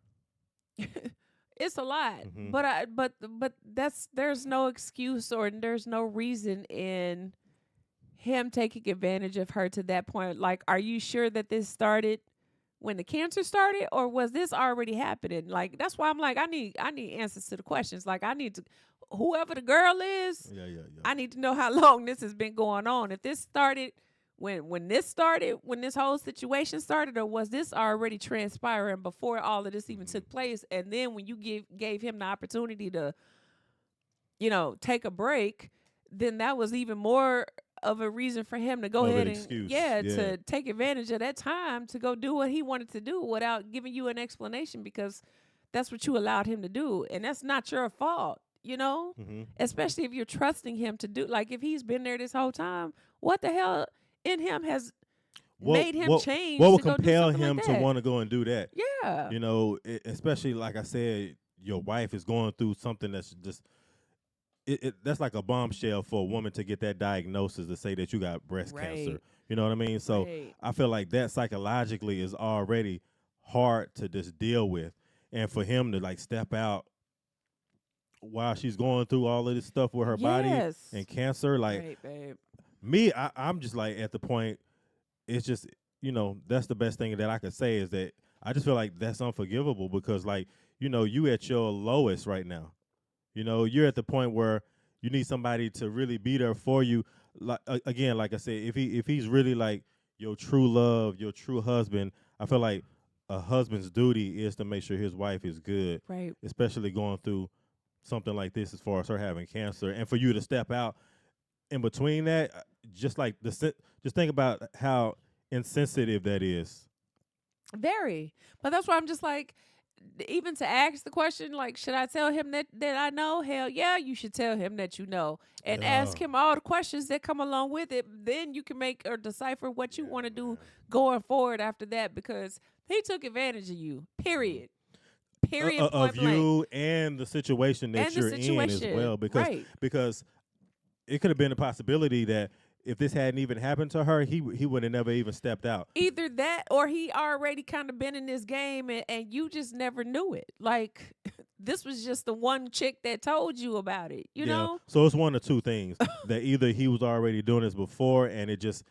It's a lot. Mm-hmm. But there's no excuse, or there's no reason in him taking advantage of her to that point. Like, are you sure that this started when the cancer started, or was this already happening? Like, that's why I'm like, I need answers to the questions. Like, I need to, whoever the girl is, I need to know how long this has been going on. If this started when this whole situation started, or was this already transpiring before all of this even took place? And then when you gave him the opportunity to, take a break, then that was even more of a reason for him to go ahead and to take advantage of that time to go do what he wanted to do without giving you an explanation, because that's what you allowed him to do, and that's not your fault, especially if you're trusting him to do, like, if he's been there this whole time, what the hell in him has made him change? What will compel him to want to go and do that? Yeah. Especially, like I said, your wife is going through something that's just, that's like a bombshell for a woman to get that diagnosis to say that you got breast cancer. You know what I mean? So I feel like that psychologically is already hard to just deal with. And for him to like step out while she's going through all of this stuff with her body and cancer, like, babe. Me, I'm just like at the point, it's just, that's the best thing that I could say is that I just feel like that's unforgivable because, like, you at your lowest right now. You're at the point where you need somebody to really be there for you. Like, again, like I said, if he's really like your true love, your true husband, I feel like a husband's duty is to make sure his wife is good, right? Especially going through something like this, as far as her having cancer, and for you to step out in between that, just think about how insensitive that is. Very. But that's why I'm just like, even to ask the question, like, should I tell him that I know? Hell yeah, you should tell him that you know, and ask him all the questions that come along with it. Then you can make or decipher what you want to do going forward after that, because he took advantage of you. Period. Of you and the situation that you're in as well, because it could have been a possibility that if this hadn't even happened to her, he would have never even stepped out. Either that or he already kind of been in this game and you just never knew it. Like this was just the one chick that told you about it, you know? So it's one of two things that either he was already doing this before and it just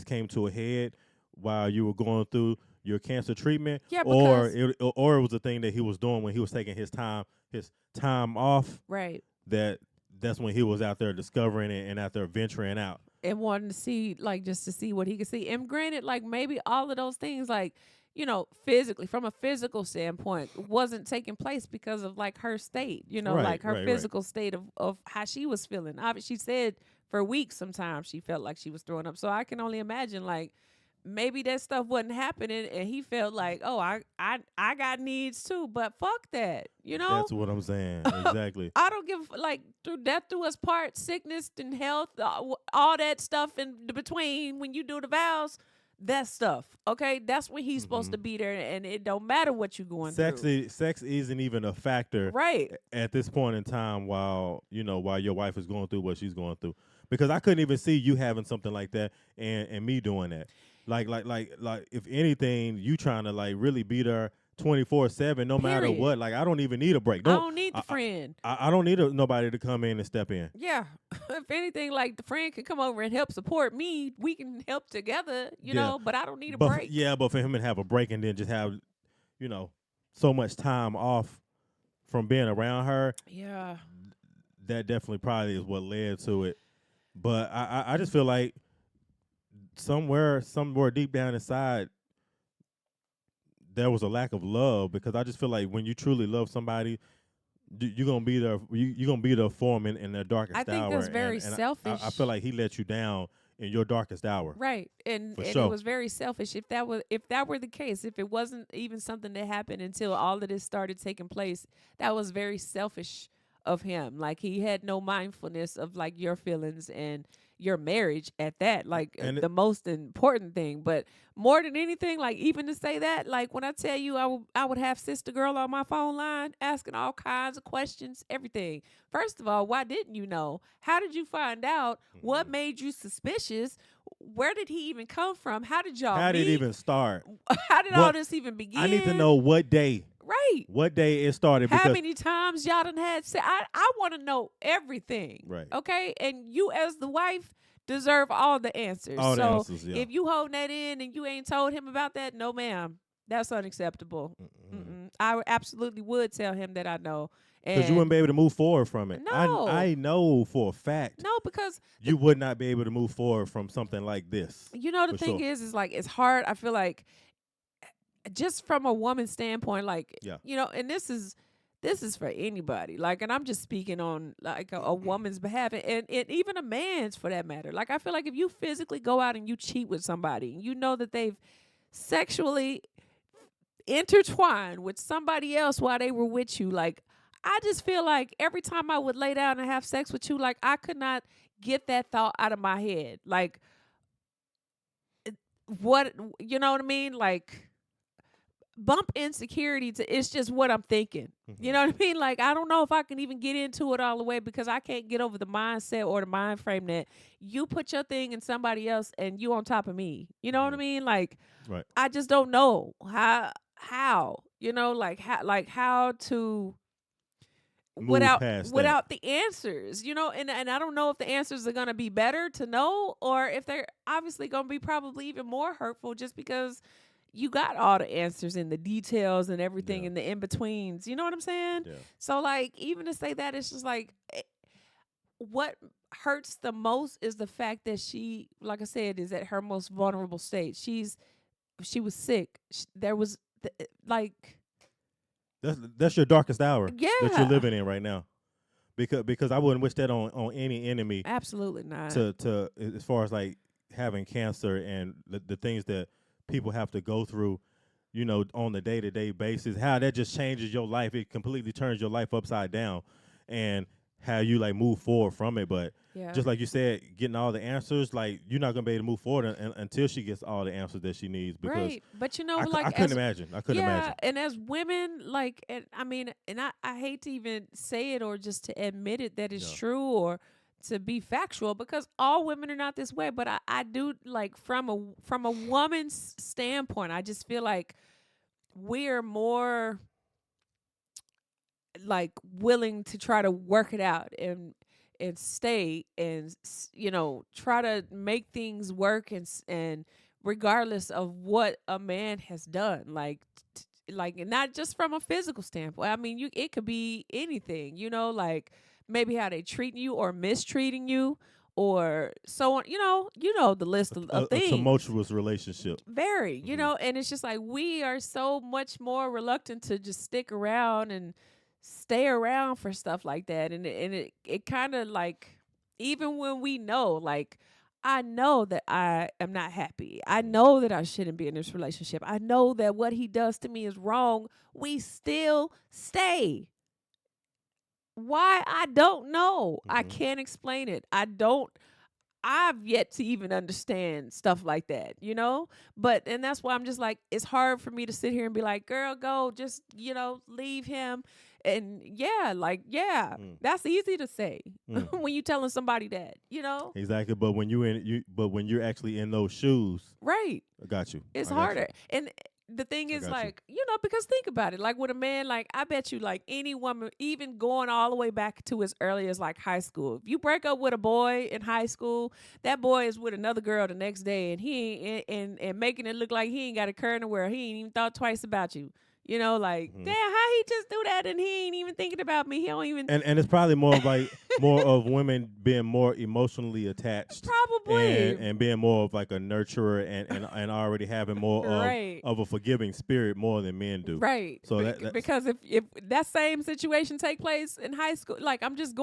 came to a head while you were going through your cancer treatment, or it was a thing that he was doing when he was taking his time off. Right. That's when he was out there discovering it and out there venturing out. And wanting to see, like, just to see what he could see. And granted, like, maybe all of those things, like, you know, physically, from a physical standpoint, wasn't taking place because of, like, her state, you know, like her physical state of how she was feeling. She said for weeks sometimes she felt like she was throwing up. So I can only imagine, like, maybe that stuff wasn't happening and he felt like, oh, I got needs too, but fuck that, you know? That's what I'm saying. Exactly. I don't give, like, through death do us part, sickness and health, all that stuff in between when you do the vows, that stuff, okay? That's when he's supposed to be there, and it don't matter what you're going through. Sex isn't even a factor at this point in time while your wife is going through what she's going through. Because I couldn't even see you having something like that and me doing that. Like if anything, you trying to like really beat her 24/7, no matter what. Like I don't even need a break. I don't need the friend. I don't need nobody to come in and step in. Yeah, if anything, like the friend can come over and help support me. We can help together, you know. But I don't need a break. Yeah, but for him to have a break and then just have, so much time off from being around her. Yeah, that definitely probably is what led to it. But I just feel like somewhere deep down inside there was a lack of love, because I just feel like when you truly love somebody, you're gonna be there. You're gonna be there for them in their darkest hour. I think that's very selfish. I feel like he let you down in your darkest hour. Right, and sure. It was very selfish. If that were the case, if it wasn't even something that happened until all of this started taking place, that was very selfish of him. Like he had no mindfulness of like your feelings and your marriage at that, like the most important thing. But more than anything, like even to say that, like when I tell you I would have sister girl on my phone line asking all kinds of questions, everything. First of all, why didn't you know? How did you find out? What made you suspicious? Where did he even come from? How did y'all How meet? did it even start? How did all this even begin? I need to know what day. Right. What day it started. How many times y'all done had sex? I want to know everything. Right. Okay? And you as the wife deserve all the answers. All the answers, yeah. If you holding that in and you ain't told him about that, no ma'am. That's unacceptable. I absolutely would tell him that I know. Because you wouldn't be able to move forward from it. No. I know for a fact. No, because you would not be able to move forward from something like this. You know, the thing is like it's hard. I feel like just from a woman's standpoint, like, you know, and this is for anybody. Like, and I'm just speaking on like a woman's behalf and even a man's for that matter. Like, I feel like if you physically go out and you cheat with somebody, you know that they've sexually intertwined with somebody else while they were with you. Like, I just feel like every time I would lay down and have sex with you, like I could not get that thought out of my head. Like, what, you know what I mean? Like, bump insecurity it's just what I'm thinking. You know what I mean? Like, I don't know if I can even get into it all the way because I can't get over the mindset or the mind frame that you put your thing in somebody else and you on top of me. You know what I mean? Like, I just don't know how, you know, like how to without the answers, you know, and I don't know if the answers are going to be better to know or if they're obviously going to be probably even more hurtful just because you got all the answers and the details and everything and the in-betweens. You know what I'm saying? Yeah. So, like, even to say that, it's just like, what hurts the most is the fact that she, like I said, is at her most vulnerable state. She was sick. There was, like... That's your darkest hour that you're living in right now. Because I wouldn't wish that on any enemy. Absolutely not. To as far as, like, having cancer and the things that people have to go through, you know, on the day-to-day basis, how that just changes your life. It completely turns your life upside down and how you like move forward from it. But just like you said, getting all the answers, like you're not gonna be able to move forward until she gets all the answers that she needs. Because right. But you know, I couldn't imagine. And as women, like, and I mean, and I hate to even say it or just to admit it that it's true or to be factual because all women are not this way. But I do like from a woman's standpoint, I just feel like we're more like willing to try to work it out and stay and try to make things work and regardless of what a man has done, like not just from a physical standpoint. I mean, it could be anything, like maybe how they treating you or mistreating you or so on, the list of A things. tumultuous relationship. Very, and it's just like we are so much more reluctant to just stick around and stay around for stuff like that. And it kind of like, even when we know, like, I know that I am not happy. I know that I shouldn't be in this relationship. I know that what he does to me is wrong. We still stay. Why? I don't know. I can't explain it. I've yet to even understand stuff like that, and that's why I'm just like, it's hard for me to sit here and be like, girl, go, just, leave him. And that's easy to say when you telling somebody that, Exactly. But when when you're actually in those shoes, right, I got you. it's I got harder. you. And the thing is, got like, because think about it, like with a man, like I bet you, like any woman, even going all the way back to as early as like high school, if you break up with a boy in high school, that boy is with another girl the next day, and he ain't and making it look like he ain't got a care in the world. He ain't even thought twice about you. Like, damn, how he just do that and he ain't even thinking about me. He don't even. And it's probably more of like more of women being more emotionally attached, probably, and being more of like a nurturer and already having more right. of a forgiving spirit more than men do. Right. So because if that same situation take place in high school, like I'm just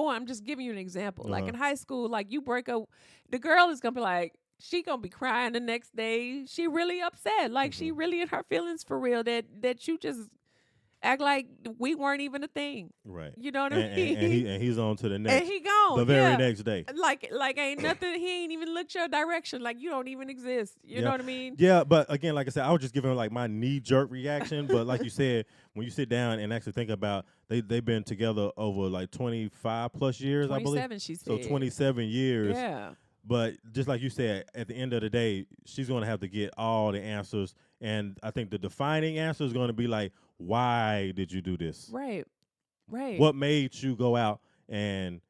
giving you an example. Like in high school, like you break up, the girl is gonna be like, she gonna be crying the next day. She really upset. Like she really in her feelings for real that you just act like we weren't even a thing. Right. You know what I mean? And he's on to the next. And he gone. The very next day. Like ain't nothing. He ain't even looked your direction. Like you don't even exist. You know what I mean? Yeah, but again, like I said, I was just giving like my knee-jerk reaction. But like you said, when you sit down and actually think about, they've been together over like 25 plus years, I believe. 27, she said. So 27 years. Yeah. But just like you said, at the end of the day, she's going to have to get all the answers. And I think the defining answer is going to be like, why did you do this? Right. Right. What made you go out and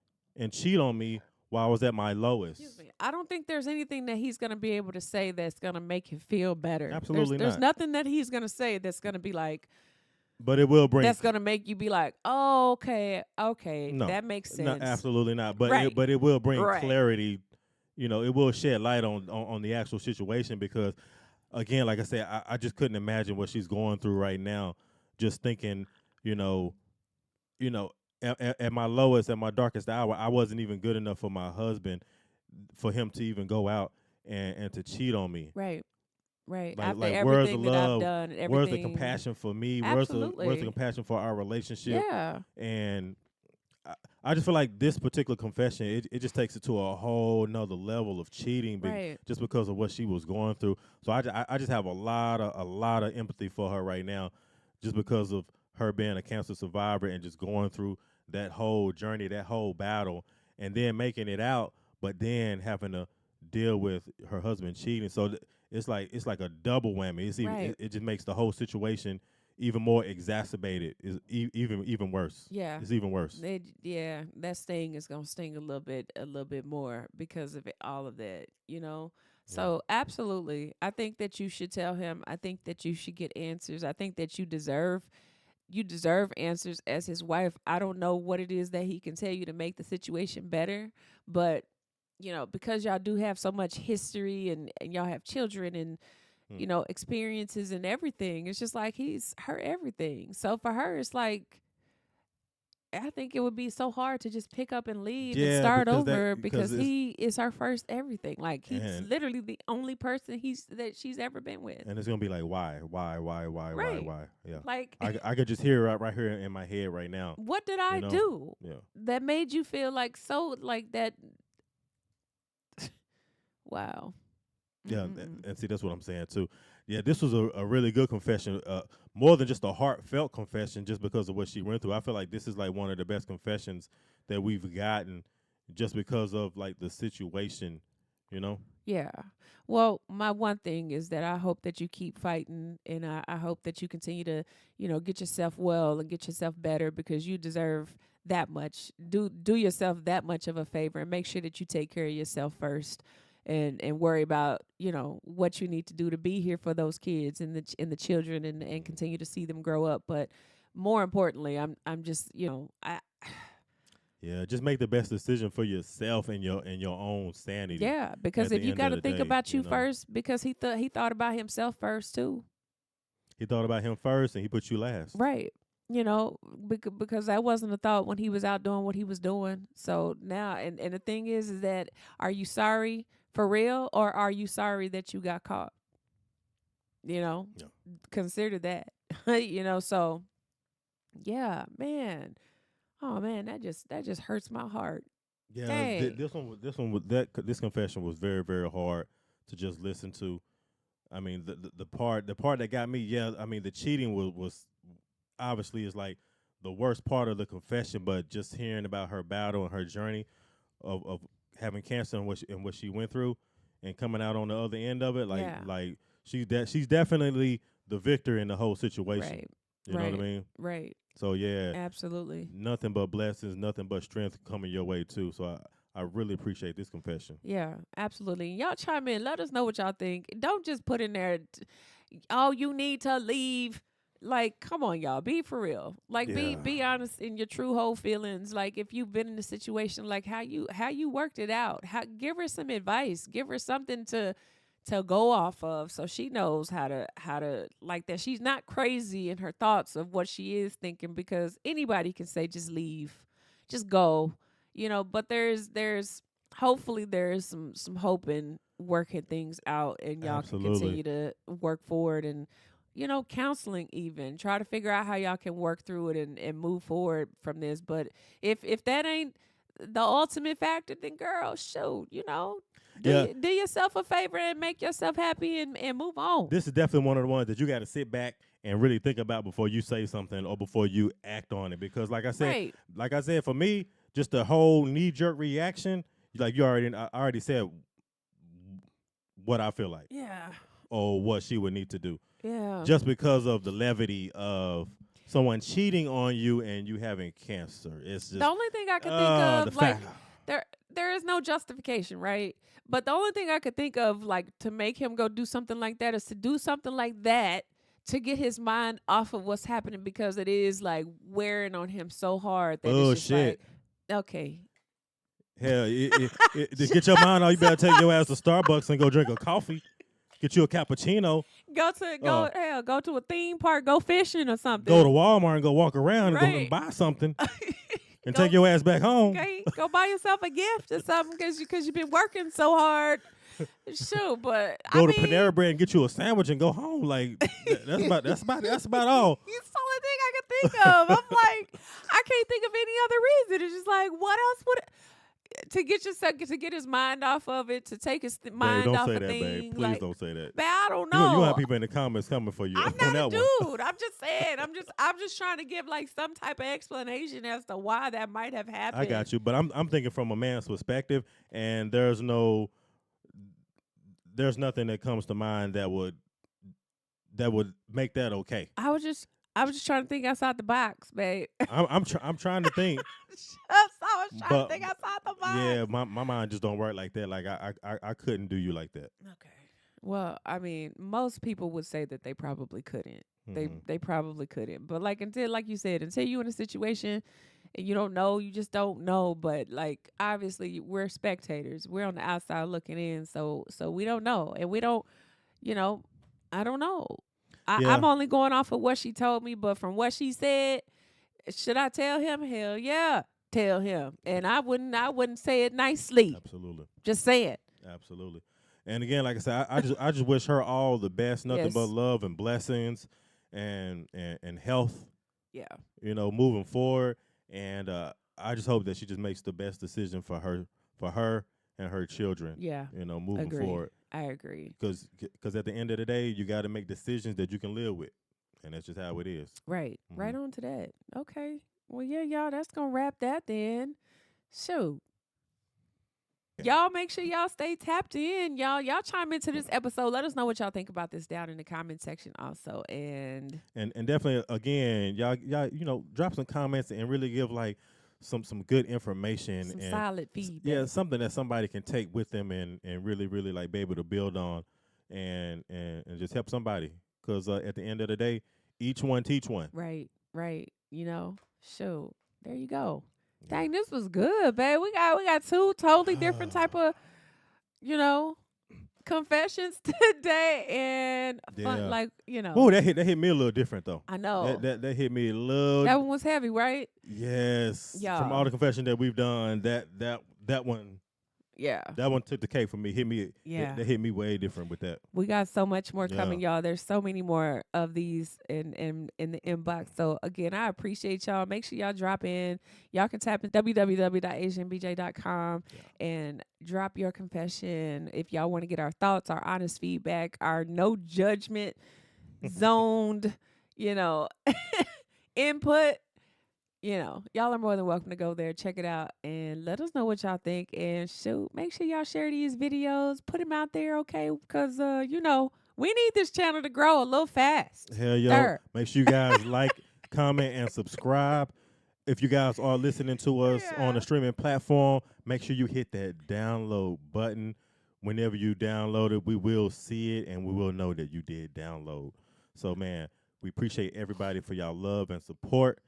cheat on me while I was at my lowest? Excuse me. I don't think there's anything that he's going to be able to say that's going to make him feel better. Absolutely there's not. Nothing that he's going to say that's going to be like, but it will bring. That's going to make you be like, oh, okay, no, that makes sense. No, absolutely not. But right. It will bring right. clarity. It will shed light on the actual situation because, again, like I said, I just couldn't imagine what she's going through right now. Just thinking, at my lowest, at my darkest hour, I wasn't even good enough for my husband, for him to even go out and to cheat on me. Right. Right. Like, After like everything where's the that love? I've done, and everything. Where's the compassion for me? Where's Absolutely. the compassion for our relationship? Yeah. And I just feel like this particular confession, it just takes it to a whole nother level of cheating, right. just because of what she was going through. So I just have a lot of empathy for her right now, just because of her being a cancer survivor and just going through that whole journey, that whole battle, and then making it out, but then having to deal with her husband cheating. So it's like a double whammy. It's even, right. it just makes the whole situation even more exacerbated, is even worse. Yeah, it's even worse. That sting is gonna sting a little bit more because of all of that, So absolutely, I think that you should tell him. I think that you should get answers. I think that you deserve answers as his wife. I don't know what it is that he can tell you to make the situation better, but because y'all do have so much history and y'all have children and experiences and everything. It's just like he's her everything. So for her, it's like, I think it would be so hard to just pick up and leave and start over because he is her first everything. Like he's literally the only person that she's ever been with. And it's gonna be like, why? Right. Why? Yeah. Like I could just hear it right here in my head right now. What did I do that made you feel like so like that? Wow. Yeah, and see, that's what I'm saying too. Yeah, this was a really good confession, more than just a heartfelt confession, just because of what she went through. I feel like this is like one of the best confessions that we've gotten, just because of like the situation, you know. Yeah. Well, my one thing is that I hope that you keep fighting, and I hope that you continue to, get yourself well and get yourself better, because you deserve that much. Do yourself that much of a favor, and make sure that you take care of yourself first, and worry about, what you need to do to be here for those kids and the children, and continue to see them grow up. But more importantly, I'm just, I Yeah, just make the best decision for yourself and your own sanity yeah, because at the if you end got of to the think day, about you first, because he thought about himself first too. He thought about him first and he put you last. Right. Because that wasn't a thought when he was out doing what he was doing. So now, and the thing is that, are you sorry for real, or are you sorry that you got caught? You know, Yeah. Consider that. So yeah, man. Oh man, that just hurts my heart. Yeah, Dang. this confession was very very hard to just listen to. I mean, the part that got me, yeah, I mean, the cheating was obviously is like the worst part of the confession, but just hearing about her battle and her journey of having cancer and what she went through and coming out on the other end of it, like Yeah. she's definitely the victor in the whole situation. Right. You know what I Right. mean? Right. So yeah, Absolutely. nothing but blessings, nothing but strength coming your way too. So I really appreciate this confession. Yeah, absolutely. Y'all chime in. Let us know what y'all think. Don't just put in there, oh, you need to leave. Like, come on, y'all. Be for real. Like, be Yeah. be honest in your true whole feelings. Like, if you've been in a situation, like how you worked it out. Give her some advice. Give her something to go off of, so she knows how to like that. She's not crazy in her thoughts of what she is thinking, because anybody can say just leave, just go. But there's hopefully there's some hope in working things out, and y'all can Absolutely. continue to work forward, and counseling, even try to figure out how y'all can work through it, and move forward from this. But if that ain't the ultimate factor, then girl, shoot, Yeah. do yourself a favor and make yourself happy, and move on. This is definitely one of the ones that you got to sit back and really think about before you say something or before you act on it. Because Right. like I said, for me, just the whole knee jerk reaction, like I already said what I feel like Yeah. or what she would need to do. Yeah. Just because of the levity of someone cheating on you and you having cancer. It's just The only thing I could think the of, like, fact. there is no justification, right? But the only thing I could think of, like, to make him go do something like that, is to do something like that to get his mind off of what's happening, because it is like wearing on him so hard that it's just Bullshit. like, okay. Hell, to get your mind off, you better take your ass to Starbucks and go drink a coffee. Get you a cappuccino. Go to a theme park, go fishing or something. Go to Walmart and go walk around and go Right. and buy something and Go- take your ass back home. Okay, go buy yourself a gift or something, because you've been working so hard. Shoot, but Go I to mean, Panera Bread and get you a sandwich and go home. Like that's about all. it's the only thing I can think of. I'm like, I can't think of any other reason. It's just like, what else would to get his mind off of it, to take his Babe, mind don't off say of that, things. babe. Please Like, don't say that. man, I don't You know. gonna have people in the comments coming for you I'm on not that a one. dude. I'm just saying. I'm just trying to give like some type of explanation as to why that might have happened. I got you, but I'm thinking from a man's perspective, and there's nothing that comes to mind that would make that okay. I was just trying to think outside the box, babe. I'm trying to think, I was trying but to think outside the box. yeah, my mind just don't work like that. Like I couldn't do you like that. Okay. Well, I mean, most people would say that they probably couldn't. Mhm. They probably couldn't. But like you said, until you in a situation and you don't know, you just don't know. But like, obviously we're spectators. We're on the outside looking in, so we don't know. And we don't, I don't know. Yeah. I'm only going off of what she told me, but from what she said, should I tell him? Hell yeah. Tell him. And I wouldn't say it nicely. Absolutely. Just say it. Absolutely. And again, like I said, I just wish her all the best, nothing Yes. but love and blessings and health, Yeah. moving forward. And I just hope that she just makes the best decision for her and her children, Yeah. moving Agree. forward. I agree. Because at the end of the day, you got to make decisions that you can live with. And that's just how it is. Right. Right Mhm. on to that. Okay. Well, yeah, y'all, that's going to wrap that then. Shoot. Y'all make sure y'all stay tapped in. Y'all chime into this episode. Let us know what y'all think about this down in the comment section also. And definitely again, y'all drop some comments and really give like some good information some and solid feedback. yeah, something that somebody can take with them and really like be able to build on and just help somebody. Because at the end of the day, each one teach one. Right. Shoot. There you go. Dang, this was good, babe. We got two totally different type of, confessions today and fun, like. Oh, that hit me a little different though. I know. That hit me a little. That one was heavy, right? Yes. Yeah. From all the confession that we've done, that one. Yeah. That one took the cake for me. Hit me. Yeah. That hit me way different with that. We got so much more coming, y'all. There's so many more of these in the inbox. So again, I appreciate y'all. Make sure y'all drop in. Y'all can tap in www.asianbj.com and drop your confession if y'all want to get our thoughts, our honest feedback, our no judgment zoned, input. Y'all are more than welcome to go there, check it out, and let us know what y'all think. And shoot, make sure y'all share these videos, put them out there, okay? Because, we need this channel to grow a little fast. Hell yeah. Make sure you guys like, comment, and subscribe. If you guys are listening to us on a streaming platform, make sure you hit that download button. Whenever you download it, we will see it, and we will know that you did download. So, man, we appreciate everybody for y'all love and support.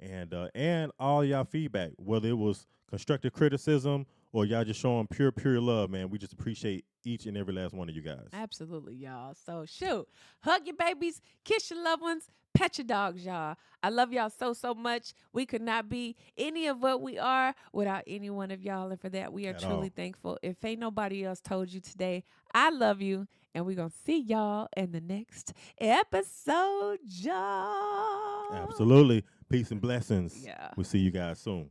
And all y'all feedback, whether it was constructive criticism or y'all just showing pure love, man. We just appreciate each and every last one of you guys. Absolutely, y'all. So shoot, hug your babies, kiss your loved ones, pet your dogs, y'all. I love y'all so much. We could not be any of what we are without any one of y'all, and for that we are truly thankful. If ain't nobody else told you today, I love you, and we're gonna see y'all in the next episode, y'all. Absolutely. Peace and blessings. Yeah. We'll see you guys soon.